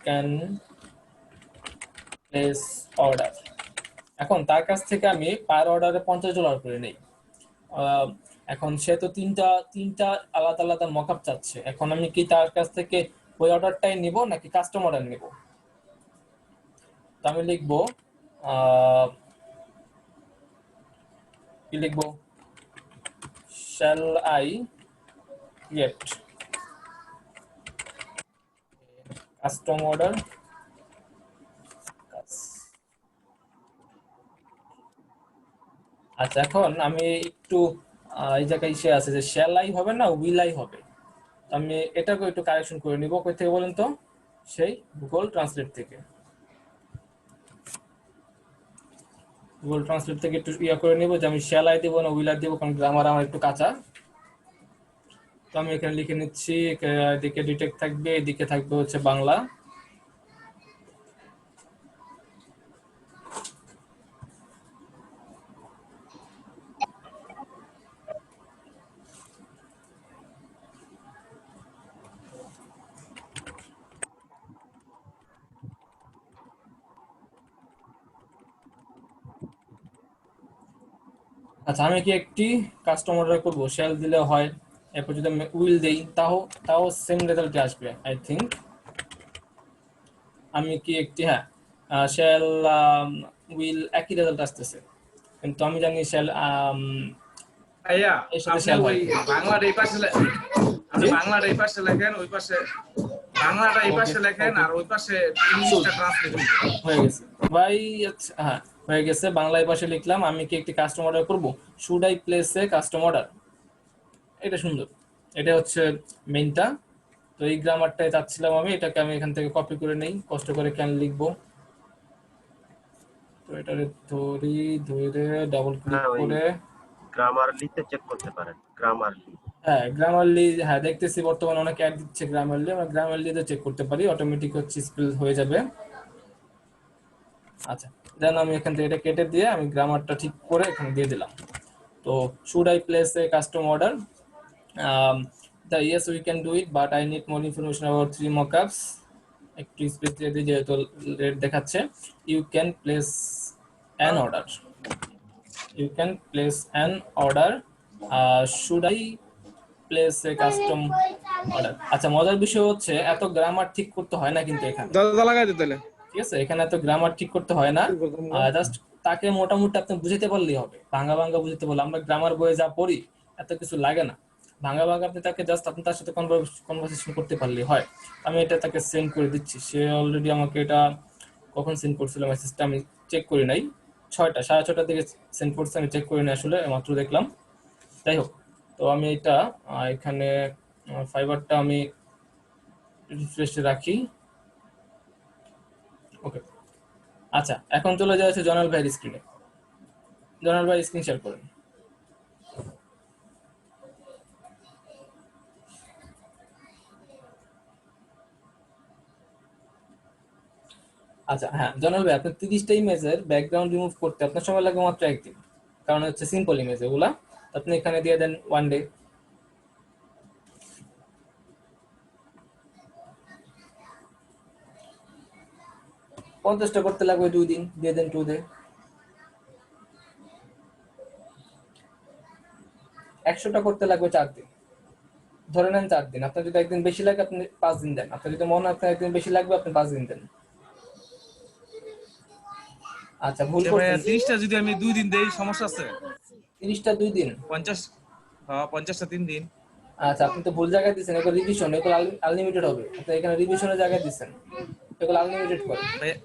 [SPEAKER 1] can place order. এখন তার কাছ থেকে আমি পার অর্ডারে $50 করে নেই। এখন সে তো তিনটা আলাদা আলাদা মকআপ চাচ্ছে, এখন আমি কি তার কাছ থেকে ওই অর্ডারটাই নিব নাকি কাস্টম অর্ডার নিব। তো আমি লিখবো কি লিখবো, shall I get custom order. আচ্ছা, এখন আমি একটু এই জায়গায় ইসে আছে যে শ্যাল আই হবে না উইল আই হবে, তো আমি এটাকে একটু কারেকশন করে নিব। কই থেকে বলেন তো? সেই গুগল ট্রান্সলেট থেকে। গুগল ট্রান্সলেট থেকে একটু ইয়া করে নিব যে আমি শ্যাল আই দেবো না উইল আই দেবো, কারণ গ্রামার আমার একটু কাঁচা। তো আমি এখানে লিখে নিচ্ছি, এদিকে ডিটেক্ট থাকবে, এদিকে থাকবে হচ্ছে বাংলা। আচ্ছা, আমি কি একটি কাস্টম অর্ডার করবো? শ্যাল দিলে হয়, এরপর যদি আমি উইল দেই তাও তাও সেম রেজাল্ট আসবে আই থিঙ্ক। আমি কি একটি, হ্যাঁ, শ্যাল উইল একই রেজাল্ট আসতেছে, কিন্তু আমি জানি শ্যাল
[SPEAKER 5] ভাইয়া
[SPEAKER 1] এর সাথে
[SPEAKER 5] আপনি
[SPEAKER 1] শ্যাল
[SPEAKER 5] ওই
[SPEAKER 1] হয়।
[SPEAKER 5] বাংলার এই পাশে আপনি
[SPEAKER 1] জি?
[SPEAKER 5] বাংলার এই পাশে লেখেন, ওই পাশে বাংলাটা এই
[SPEAKER 1] ওকে,
[SPEAKER 5] পাশে লেখেন,
[SPEAKER 1] ওকে,
[SPEAKER 5] আর ওই পাশে ইংলিশটা ট্রান্সলেট
[SPEAKER 1] হয়ে গেছে ভাই। আচ্ছা, হ্যাঁ, হয়ে গেছে। বাংলায় পাশে লিখলাম আমি কি একটি কাস্টম অর্ডার করবো, should I place a custom order. এটা সুন্দর, এটা হচ্ছে মেইনটা। তো এই গ্রামারটাই চাচ্ছিলাম আমি, এটাকে আমি এখান থেকে কপি করে নেই, কষ্ট করে কেন লিখবো। তো এটারে ধরি, ধরে ডাবল ক্লিক
[SPEAKER 6] হ্যাঁ, ওই
[SPEAKER 1] করে,
[SPEAKER 6] গ্রামারলিতে চেক করতে পারেন। গ্রামারলি
[SPEAKER 1] হ্যাঁ গ্রামারলি, হ্যাঁ দেখতেছি বর্তমানে অনেক অ্যাড দিচ্ছে গ্রামারলি, আমরা গ্রামারলিতে চেক করতে পারি, অটোমেটিক হচ্ছে স্পেল হয়ে যাবে। আচ্ছা, দেন আমি এখান থেকে এটা কেটে দিয়ে আমি গ্রামারটা ঠিক করে এখানে দিয়ে দিলাম। তো should I place a custom order, the yes we can do it but I need more information about 3 mockups। একটু স্পেস দিয়ে দিই যেহেতু রেড দেখাচ্ছে। You can place an order, you can place an order, should I place a custom order. আচ্ছা, মজার বিষয় হচ্ছে এত গ্রামার ঠিক করতে হয় না কিন্তু এখানে,
[SPEAKER 7] দাদা লাগাই দে তাহলে
[SPEAKER 1] ঠিক আছে? এখানে এত গ্রামার ঠিক করতে হয় না, জাস্ট তাকে মোটামুটি আপনি বুঝাতে পারলেই হবে, ভাঙা ভাঙা বুঝতে পারলে। আমরা গ্রামার বইয়ে যা পড়ি এত কিছু লাগে না, ভাঙা ভাঙা আপনি তাকে জাস্ট আপনি তার সাথে কনভারসেশন করতে পারলেই হয়। আমি এটা তাকে সেন্ড করে দিচ্ছি, সে অলরেডি আমাকে এটা কখন সেন্ড করছিল মেসেজটা আমি চেক করি নাই, 6:30 দিকে সেন্ড করছে, আমি চেক করি নাই আসলে, মাত্র দেখলাম। যাই হোক, তো আমি এটা এখানে ফাইবারটা আমি রিফ্রেশে রাখি। ওকে, আচ্ছা, এখন চলে যাচ্ছে জনাল ভাইয়ের স্ক্রিনে। জনাল ভাই স্ক্রিন শেয়ার করেন। আচ্ছা, হ্যাঁ জনাল ভাই, আপনার 30টা ইমেজের ব্যাকগ্রাউন্ড রিমুভ করতে আপনার সময় লাগে মাত্র একদিন, কারণ হচ্ছে সিম্পল ইমেজ এগুলা। আপনি এখানে দিয়ে দেন 1 ডে। পঞ্চাশটা করতে লাগবে 2 দিন, দিয়ে দেন 2 ডে। 100টা করতে লাগবে 4 দিন, ধরে নেন 4 দিন। আপনার যদি একদিন বেশি লাগে আপনি 5 দিন দেন, আপনার যদি মনে হয় আপনার একদিন বেশি লাগবে আপনি 5 দিন দেন। আচ্ছা, ভুল
[SPEAKER 5] ভাইয়া
[SPEAKER 1] করছেন।
[SPEAKER 5] 30টা যদি আমি 2 দিন দেই সমস্যা আছে?
[SPEAKER 1] 30টা 2 দিন?
[SPEAKER 5] 50, হ্যাঁ 50টা 3 দিন।
[SPEAKER 1] আচ্ছা, আপনি তো ভুল জায়গায় দিচ্ছেন, এগুলো রিভিশন, এগুলো আনলিমিটেড হবে। আপনি এখানে রিভিশনের জায়গায় দিচ্ছেন, এগুলো আনলিমিটেড করেন।
[SPEAKER 5] ভাইয়া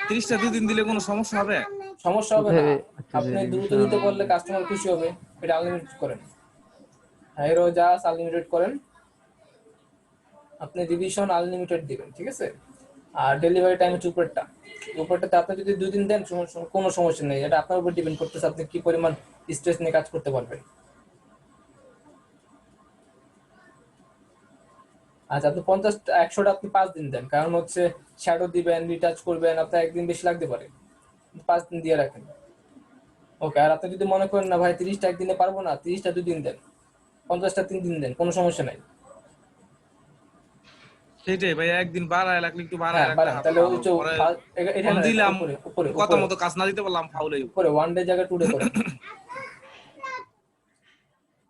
[SPEAKER 5] 30টা 2 দিন দিলে কোনো সমস্যা হবে?
[SPEAKER 1] সমস্যা হবে না,
[SPEAKER 2] কোথায় আচ্ছা
[SPEAKER 1] আপনি দ্রুত
[SPEAKER 2] রিভিশন
[SPEAKER 1] দিতে পারলে কাস্টমার খুশি হবে। এটা আনলিমিটেড করেন, এরও জাস্ট আনলিমিটেড করেন, আপনি রিভিশন আনলিমিটেড দিবেন, ঠিক আছে? আর ডেলিভারি টাইম হচ্ছে উপরেরটাতে আপনি যদি 2 দিন দেন কোনো সমস্যা নেই, এটা আপনার উপর ডিপেন্ড করতেছে আপনি কি পরিমাণ স্ট্রেস নিয়ে কাজ করতে পারবেন। আচ্ছা, আপনি 100টা আপনি 5 দিন দেন, কারণ হচ্ছে শ্যাডো দিবেন, রিটাচ করবেন, আপনার একদিন বেশি লাগতে পারে, 5 দিন দিয়ে রাখেন। ওকে, আর আপনি যদি মনে করেন না ভাই 30টা একদিনে পারবো না, 30টা 2 দিন দেন, 50টা 3 দিন দেন, কোনো সমস্যা নাই।
[SPEAKER 5] সেটাই ভাইয়া, একদিন বাড়ায় লাগলে একটু বাড়ায়
[SPEAKER 1] হ্যাঁ,
[SPEAKER 5] রাখলে
[SPEAKER 1] বাড়ান, তাহলে ওই যে
[SPEAKER 5] পরে
[SPEAKER 1] এখানে
[SPEAKER 5] ফোন দিলাম,
[SPEAKER 1] উপরে উপরে
[SPEAKER 5] কথা
[SPEAKER 1] উপরে
[SPEAKER 5] মতো কাজ না দিতে পারলাম, ফাউল হইব।
[SPEAKER 1] উপরে 1 ডে জায়গায় 2 ডে করেন।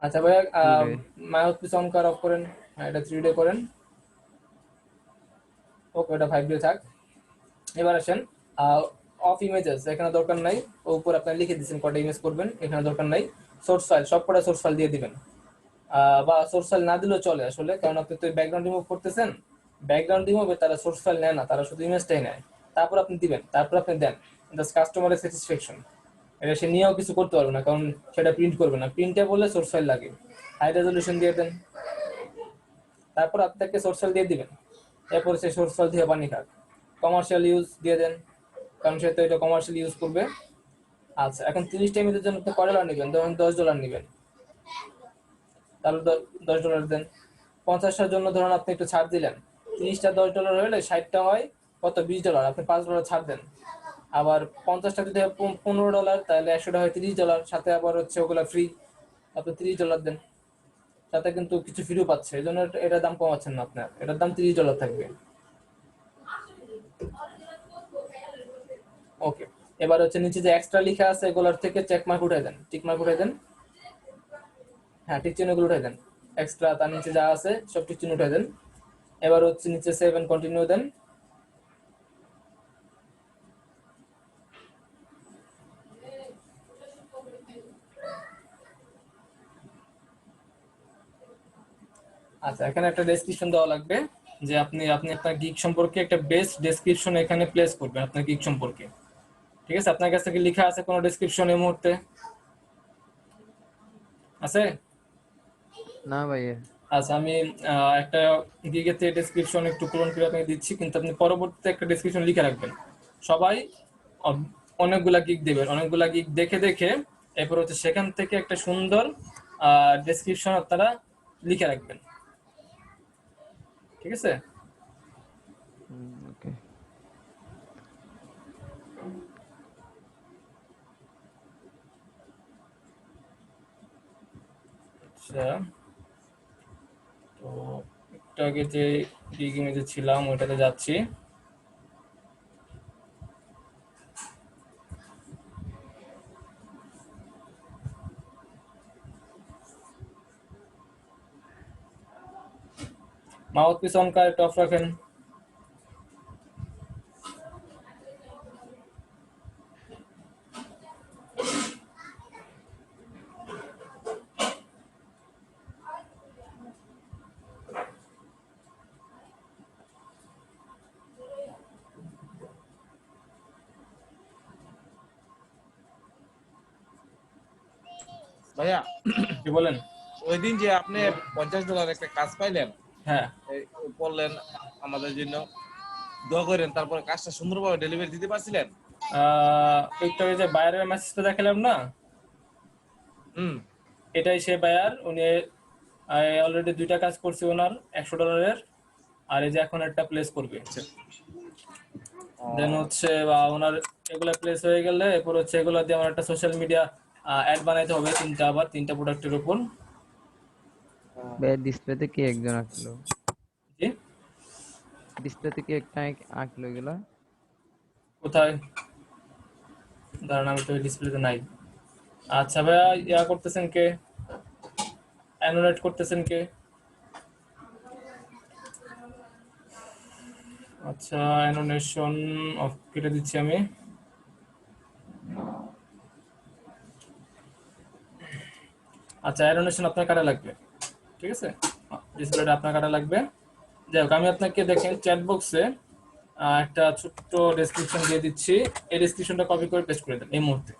[SPEAKER 1] আচ্ছা ভাইয়া, মাউথ পিস অন কর, অফ করেন। হ্যাঁ, এটা 3 ডে করেন। ওকে, এটা 5 ডে থাক। এবার আসেন অফ ইমেজেস, এখানে দরকার নাই, উপর আপনি লিখে দিচ্ছেন কটা ইমেজ করবেন, এখানে দরকার নাই। সোর্স ফাইল, সব কটা সোর্স ফাইল দিয়ে দিবেন, বা সোর্স ফাইল না দিলেও চলে আসলে, কারণ আপনি তো ব্যাকগ্রাউন্ড রিমুভ করতেছেন, ব্যাকগ্রাউন্ড রিমুভে তারা সোর্স ফাইল নেয় না, তারা শুধু ইমেজটাই নেয়। তারপর আপনি দিবেন, তারপর আপনি দেন, জাস্ট কাস্টমারের স্যাটিসফ্যাকশন। এটা সে নিয়েও কিছু করতে পারবে না, কারণ সেটা প্রিন্ট করবে না। প্রিন্টে বললে সোর্স ফাইল লাগে, হাই রেজলিউশন দিয়ে দেন, তারপর আপনাকে সোর্স ফাইল দিয়ে দিবেন। এরপর সে সোর্স ফাইল দিয়ে পানি খাক। কমার্শিয়াল ইউজ দিয়ে দেন, কারণ সে তো এটা কমার্শিয়াল ইউজ করবে। আচ্ছা, এখন 30টা ইমেজের জন্য আপনি $1 নেবেন, ধরুন $10 নেবেন, তাহলে $10 দেন। 50টার জন্য ধরুন আপনি একটু ছাড় দিলেন, 30টা $10 হলে 60টা হয় কত, $20, আপনি $5 ছাড় দেন। আবার 50টা যদি হয় $15, তাহলে 100টা হয় $30, সাথে আবার হচ্ছে ওগুলা ফ্রি, আপনি $30 দেন, সাথে কিন্তু কিছু ফ্রিও পাচ্ছে, এই জন্য এটার দাম কমাচ্ছেন না আপনার, এটার দাম $30 থাকবে। ওকে, এবার হচ্ছে নিচে যে এক্সট্রা লেখা আছে এগুলোর থেকে চেক মার্ক উঠাই দেন, টিক মার্ক উঠাই দেন, হ্যাঁ টিক চিহ্ন গুলো উঠাই দেন, এক্সট্রা তার নিচে যা আছে সব টিক চিহ্ন উঠাই দেন। এবার হচ্ছে নিচে সেভ এন্ড কন্টিনিউ দেন। আচ্ছা, এখানে একটা ডেসক্রিপশন দেওয়া লাগবে, যে আপনি আপনার গিগ সম্পর্কে একটা বেস্ট ডেসক্রিপশন এখানে প্লেস করবেন আপনার গিগ সম্পর্কে। ঠিক আছে, আপনার কাছে কি লেখা আছে কোনো ডেসক্রিপশন এই মুহূর্তে আছে?
[SPEAKER 2] না ভাইয়া।
[SPEAKER 1] আচ্ছা, আমি একটা গিগের থেকে ডেসক্রিপশন একটু পূরণ করে আপনাকে দিচ্ছি, কিন্তু আপনি পরবর্তীতে একটা ডেসক্রিপশন লিখে রাখবেন। সবাই অনেকগুলা গিগ দেবেন, অনেকগুলা গিগ দেখে দেখে এরপর হচ্ছে সেখান থেকে একটা সুন্দর ডেসক্রিপশন আপনারা লিখে রাখবেন। ঠিক আছে?
[SPEAKER 2] ওকে।
[SPEAKER 1] আচ্ছা, তো একটু আগে যে গিগ ইমেজে ছিলাম ওইটাতে যাচ্ছি। Mouth piece on correct of রাখেন।
[SPEAKER 5] ভাইয়া
[SPEAKER 1] কি বলেন?
[SPEAKER 5] ওই দিন যে আপনি $50 একটা কাজ পাইলেন,
[SPEAKER 1] হ্যাঁ,
[SPEAKER 5] বললেন আমাদের জন্য দোয়া করেন, তারপরে কাজটা সুন্দরভাবে ডেলিভারি দিতে পারছিলেন?
[SPEAKER 1] একটু আগে যে বায়ারের মেসেজটা দেখালাম না,
[SPEAKER 5] হুম।
[SPEAKER 1] এটাই সে বায়ার। উনি অলরেডি 2টা কাজ করছে ওনার $100, আর এই যে এখন একটা প্লেস করবে। দেন হচ্ছে ওনার এগুলা প্লেস হয়ে গেলে এরপর হচ্ছে এগুলা দিয়ে আমার একটা সোশ্যাল মিডিয়া অ্যাড বানাইতে হবে, আবার 3টা প্রোডাক্টের উপর।
[SPEAKER 2] ভাইয়া ডিসপ্লেতে কি একজন আঁকলো?
[SPEAKER 1] জি,
[SPEAKER 2] ডিসপ্লেতে কি একটা আঁকলো এগুলা?
[SPEAKER 1] কোথায়? দাঁড়ান, আমি তো ডিসপ্লেতে নাই। আচ্ছা ভাইয়া, ইয়া করতেছেন কে? অ্যানোলেট করতেছেন কে? আচ্ছা, অ্যানোনেশন অফ কেটে দিচ্ছি আমি। আচ্ছা, অ্যানোনেশন আপনার কাটা লাগবে, ঠিক আছে? ডিসপ্লেটা আপনার কাটা লাগবে। যাই হোক, আমি আপনাকে দেখেন চ্যাট বক্সে একটা ছোট্ট ডেসক্রিপশন দিয়ে দিচ্ছি, এই ডেসক্রিপশনটা কপি করে পেস্ট করে দেন এই মুহূর্তে,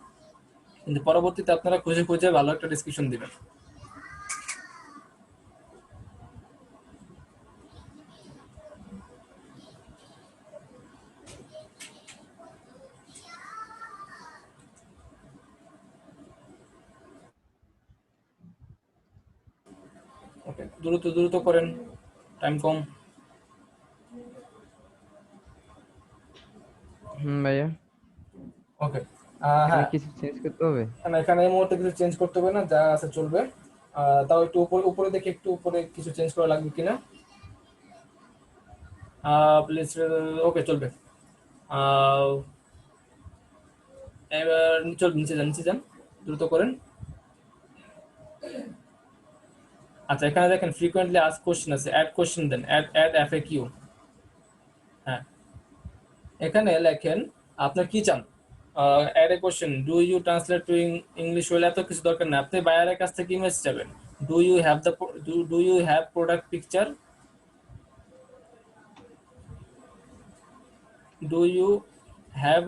[SPEAKER 1] কিন্তু পরবর্তীতে আপনারা খুঁজে খুঁজে ভালো একটা ডেসক্রিপশন দিবেন। ওকে, দ্রুত দ্রুত করেন, টাইম কম।
[SPEAKER 2] ভাইয়া
[SPEAKER 1] ওকে,
[SPEAKER 2] এখানে
[SPEAKER 1] হ্যাঁ,
[SPEAKER 2] কিছু চেঞ্জ করতে হবে?
[SPEAKER 1] এখানে এই মুহূর্তে কিছু চেঞ্জ করতে হবে না, যা আছে চলবে। তাও একটু উপরে উপরে দেখে একটু উপরে কিছু চেঞ্জ করা লাগবে কিনা প্লিজ। ওকে, চলবে। এবার চল, নিচে যান, নিচে যান, দ্রুত করেন। আচ্ছা, এখানে দেখেন ফ্রিকোয়েন্টলি আস্ক কোশ্চেন আছে, অ্যাড কোশ্চেন দেন, অ্যাড এফএকিউ। হ্যাঁ, এখানে লেখেন আপনার কি চান। Add a question, do you translate to English well, এত কিছু দরকার নেই। আপনি বায়ারের কাছ থেকে ইমেজ চাবেন, do you have product picture. Do you have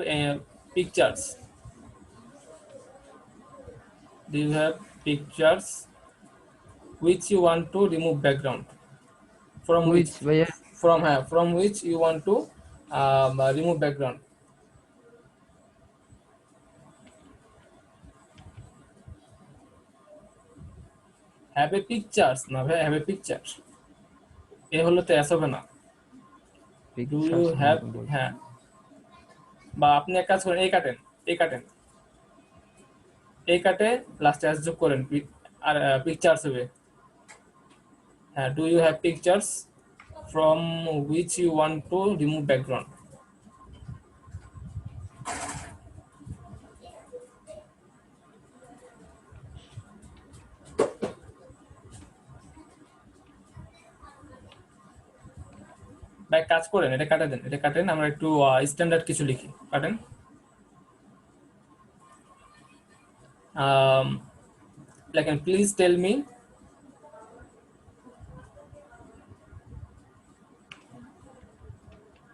[SPEAKER 1] pictures? Do you have pictures which you want to remove background? From which?
[SPEAKER 2] Which ভাইয়া
[SPEAKER 1] From which you want to remove background? Have a pictures না ভাই, have a picture এ হলো তো এস হবে না। Do you have, হ্যাঁ, বা আপনি এক কাজ করেন, এই কাটেন, এই কাটেন, এই কাটে লাস্টে এস যোগ করেন, আর পিকচার্স হবে। হ্যাঁ, do you have pictures from which you want to remove background? ভাই কাজ করেন, এটা কাটা দেন, এটা কাটেন, আমরা একটু স্ট্যান্ডার্ড কিছু লিখি, কাটেন। লেখেন please tell me,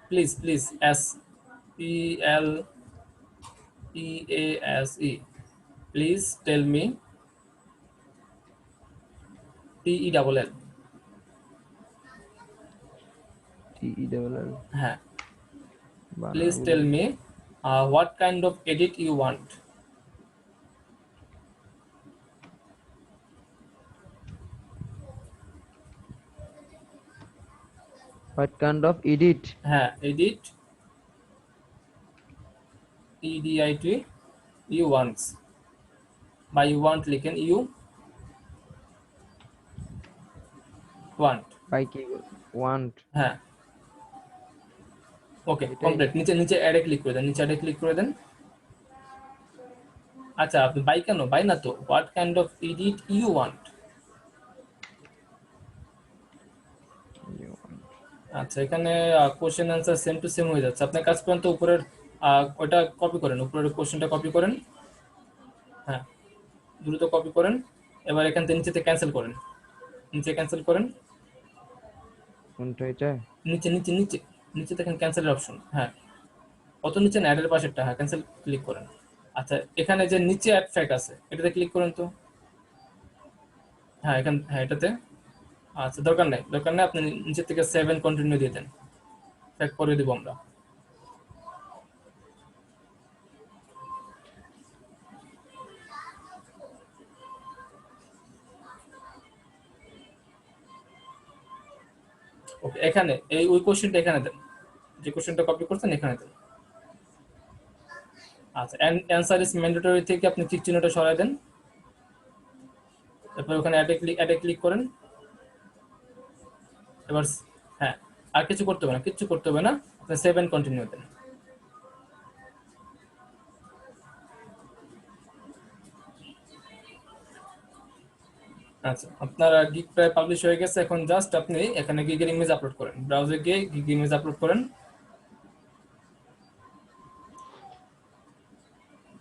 [SPEAKER 1] please please S P L E A S E, please tell me, T E double L,
[SPEAKER 2] TELL
[SPEAKER 1] হ্যাঁ, please tell me what kind of edit you want.
[SPEAKER 2] What kind of edit
[SPEAKER 1] হ্যাঁ, এডিট EDIT you wants, বা you want লিখেন, you want,
[SPEAKER 2] বাই কি ওয়ান্ট
[SPEAKER 1] হ্যাঁ, ওকে
[SPEAKER 2] এটাই।
[SPEAKER 1] কমপ্লিট। নিচে নিচে অ্যাডে ক্লিক করে দেন, নিচে অ্যাডে ক্লিক করে দেন। আচ্ছা, আপনি বাই কেন, বাই না তো, what kind of edit you want. আচ্ছা, এখানে question answer same to same হয়ে যাচ্ছে। আপনি কাজ করেন তো উপরের ওটা কপি করেন, উপরের কোশ্চেনটা কপি করেন, হ্যাঁ, দ্রুত কপি করেন। এবার এখান থেকে নিচেতে ক্যান্সেল করেন, নিচে ক্যান্সেল করেন,
[SPEAKER 2] কোনটা এটা
[SPEAKER 1] নিচে নিচে নিচে নিচে দেখেন ক্যান্সেলের অপশন, হ্যাঁ, অত নিচে না, অ্যাডের পাশেরটা, হ্যাঁ, ক্যান্সেল ক্লিক করেন। আচ্ছা, এখানে যে নিচে অ্যাড ফ্যাক আছে এটাতে ক্লিক করেন তো, হ্যাঁ, এখান, হ্যাঁ, এটাতে। আচ্ছা, দরকার নেই, দরকার নেই, আপনি নিচে থেকে 7 কন্টিনিউ দিয়ে দেন, ফ্যাক করে দিব আমরা। ওকে, এখানে এই ওই কোশ্চেনটা এখানে দেন, যে কোশ্চেনটা কপি করছেন এখানে দেন। আচ্ছা, অ্যানসার ইজ ম্যান্ডেটরি থেকে আপনি টিক চিহ্নটা সরাই দেন, তারপর ওখানে অ্যাডে ক্লিক করেন। এবার, হ্যাঁ, আর কিছু করতে হবে না, কিচ্ছু করতে হবে না, আপনি 7 কন্টিনিউ দেন। আচ্ছা, আপনার গিগ প্রায় পাবলিশ হয়ে গেছে। এখন জাস্ট আপনি এখানে গিগের ইমেজ আপলোড করেন, ব্রাউজারে গিয়ে গিগ ইমেজ আপলোড করেন।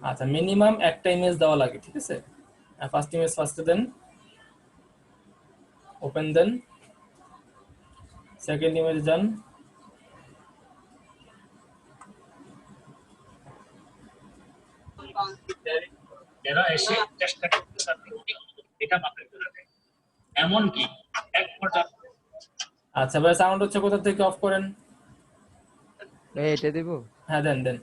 [SPEAKER 1] আচ্ছা, মিনিমাম একটা ইমেজ দেওয়া লাগে, ঠিক আছে। ফার্স্ট ইমেজ ফার্স্টে দেন, ওপেন দেন, সেকেন্ড ইমেজ যান,
[SPEAKER 7] এরা এসে চেষ্টা করতে থাকে এটা মাথায় করে দেয় এমনকি এক ঘন্টা।
[SPEAKER 1] আচ্ছা ভাই, সাউন্ড হচ্ছে কোথা থেকে, অফ করেন।
[SPEAKER 2] ভাই এটা দেব
[SPEAKER 1] হ্যাঁ, দেন দেন।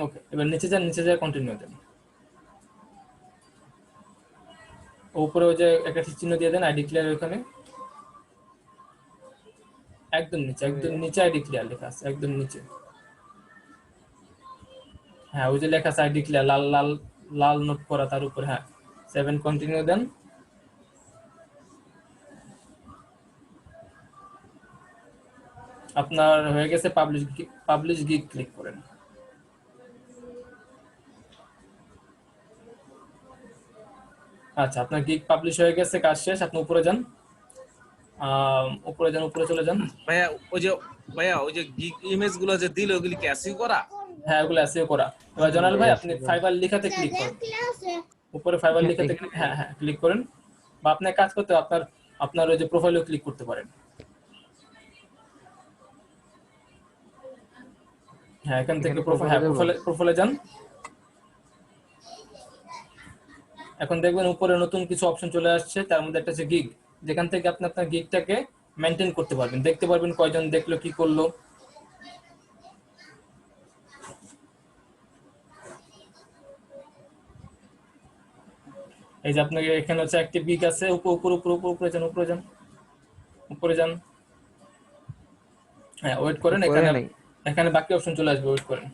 [SPEAKER 1] ওকে, এবার নিচে যান, নিচে যায় কন্টিনিউ দেন। উপরে ওই যে একটা চিহ্ন দিয়ে দেন, আই ডিক্লেয়ার, ওখানে একদম নিচে, একদম নিচে আই ডিক্লেয়ার লেখা আছে, একদম নিচে। হ্যাঁ, ওই যে লেখা আছে I declare, Lal Lal Lal note করা তার উপরে, হ্যাঁ, 7 কন্টিনিউ দেন। আপনার হয়ে গেছে পাবলিশ গিগ, ক্লিক করেন। আচ্ছা, আপনার গিগ পাবলিশ হয়ে গেছে, কাজ শেষ, আপনি উপরে যান, উপরে যান, উপরে চলে যান।
[SPEAKER 5] ভাইয়া ওই যে গিগ ইমেজ গুলো যে দিল ওগুলি কি অ্যাসিভ করা?
[SPEAKER 1] হ্যাঁ, ওগুলো এসইও করা। এবার জনাল ভাই, আপনি ফাইবার লেখাতে ক্লিক করেন, উপরে ফাইবার লেখাতে, হ্যাঁ হ্যাঁ ক্লিক করেন, বা আপনি কাজ করতে আপনার ওই যে প্রোফাইলেও ক্লিক করতে পারেন। হ্যাঁ, এখান থেকে
[SPEAKER 2] এখানে profile এ যাবো?
[SPEAKER 1] প্রোফাইলে যান। এখন দেখবেন উপরে নতুন কিছু অপশন চলে আসছে, তার মধ্যে একটা হচ্ছে গিগ, যেখান থেকে আপনি আপনার গিগটাকে মেনটেন করতে পারবেন, দেখতে পারবেন কয়জন দেখলো, কি করলো। এই যে আপনাকে এখানে হচ্ছে অ্যাক্টিভ গিগ আছে, উপরে যান, উপরে যান। হ্যাঁ, ওয়েট করেন,
[SPEAKER 2] উপরে
[SPEAKER 1] এখানে
[SPEAKER 2] নাই।
[SPEAKER 1] এখানে বাকি অপশন চলে আসবে, ওয়েট করেন।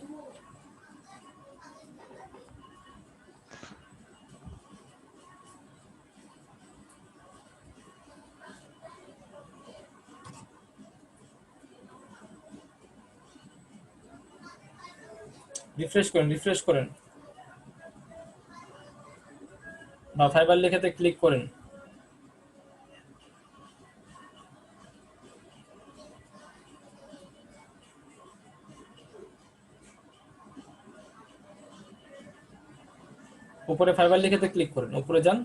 [SPEAKER 1] রিফ্রেশ করেন বা ফাইবার লেখাতে ক্লিক করেন। উপরে ফাইবার লেখাতে ক্লিক করেন, উপরে যান।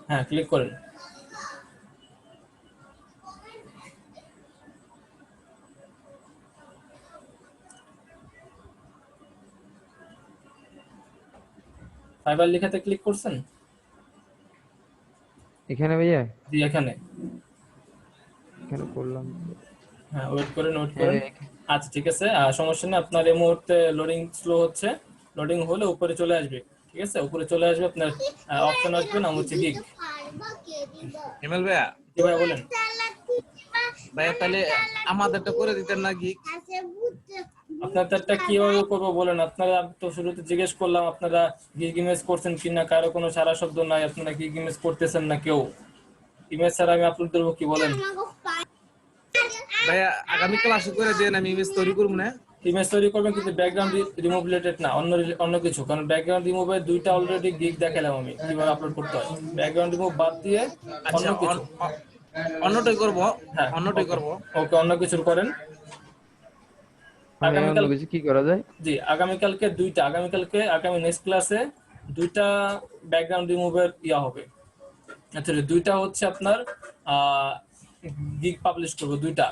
[SPEAKER 1] হ্যাঁ, ক্লিক করেন। ফাইবার লেখাতে ক্লিক করছেন?
[SPEAKER 2] এখানে ভাইয়া?
[SPEAKER 1] জি, এখানে।
[SPEAKER 2] এখানে করলাম।
[SPEAKER 1] হ্যাঁ, ওয়েট করেন।
[SPEAKER 2] হ্যাঁ,
[SPEAKER 1] আচ্ছা, ঠিক আছে, সমস্যা নেই। আপনার এই মুহূর্তে লোডিং স্লো হচ্ছে, লোডিং হলে উপরে চলে আসবে। ঠিক আছে, উপরে চলে আসবে, আপনার অপশন আসবে, নাম হচ্ছে গিগ।
[SPEAKER 5] হিমেল ভাইয়া,
[SPEAKER 1] জি ভাই, বলেন।
[SPEAKER 5] ভাইয়া তাহলে আমাদেরটা করে দিতেন না গিগ?
[SPEAKER 1] আপনাদেরটা কিভাবে করবো বলেন? আপনারা তো শুরুতে জিজ্ঞেস করলাম আপনারা গিগ ইমেজ করছেন কিনা, কারো কোনো সারা শব্দ নাই, আপনারা গিগ ইমেজ করতেছেন না কেউ। ইমেজ ছাড়া আমি আপলোড দেবো কি, বলেন?
[SPEAKER 5] ভাইয়া আগামী ক্লাসে করে দেন, আমি ইমেজ তৈরি করবো না।
[SPEAKER 1] ইমেজ তৈরি করবেন, কিন্তু ব্যাকগ্রাউন্ড রিমুভ রিলেটেড না, অন্য কিছু। কারণ ব্যাকগ্রাউন্ড রিমুভে দুইটা অলরেডি গিগ দেখালাম আমি কিভাবে আপলোড করতে হয়। ব্যাকগ্রাউন্ড রিমুভ বাদ দিয়ে অন্য
[SPEAKER 5] আচ্ছা,
[SPEAKER 1] কিছু।
[SPEAKER 5] অন্যটাই করবো।
[SPEAKER 1] হ্যাঁ,
[SPEAKER 5] অন্যটাই করবো।
[SPEAKER 1] ওকে, অন্য কিছুর করেন।
[SPEAKER 2] মানে অন্য কিছু কি করা যায়?
[SPEAKER 1] জি, আগামী নেক্সট ক্লাসে দুইটা ব্যাকগ্রাউন্ড রিমুভের হবে। আচ্ছা, দুইটা হচ্ছে আপনার গিগ পাবলিশ করবো দুইটা।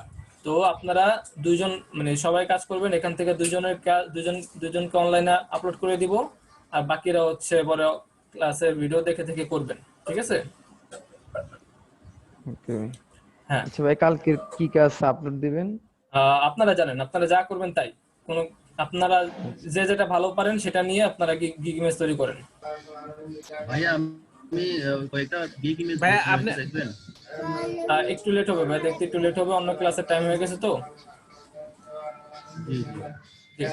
[SPEAKER 1] তো আপনারা দুইজন, মানে সবাই কাজ করবেন, এখান থেকে দুজনকে অনলাইনে আপলোড করে দিব, আর বাকিরা হচ্ছে বড় ক্লাসের ভিডিও দেখে করবেন। ঠিক আছে?
[SPEAKER 2] ওকে।
[SPEAKER 1] হ্যাঁ,
[SPEAKER 2] আচ্ছা ভাই, কালকে কি কাজ আপলোড দিবেন?
[SPEAKER 1] আপনারা জানেন, আপনারা যা করবেন তাই। কোনো আপনারা যেটা ভালো পারেন সেটা নিয়ে আপনারা গিগ ইমেজ তৈরি করেন।
[SPEAKER 3] ভাইয়া আমি কয়েকটা গিগ ইমেজ
[SPEAKER 5] ভাইয়া আপনি
[SPEAKER 3] দেখবেন?
[SPEAKER 1] একটু লেট হবে ভাই, দেখতে একটু লেট হবে, অন্য ক্লাসের টাইম হয়ে গেছে তো।
[SPEAKER 3] জি।
[SPEAKER 1] জি।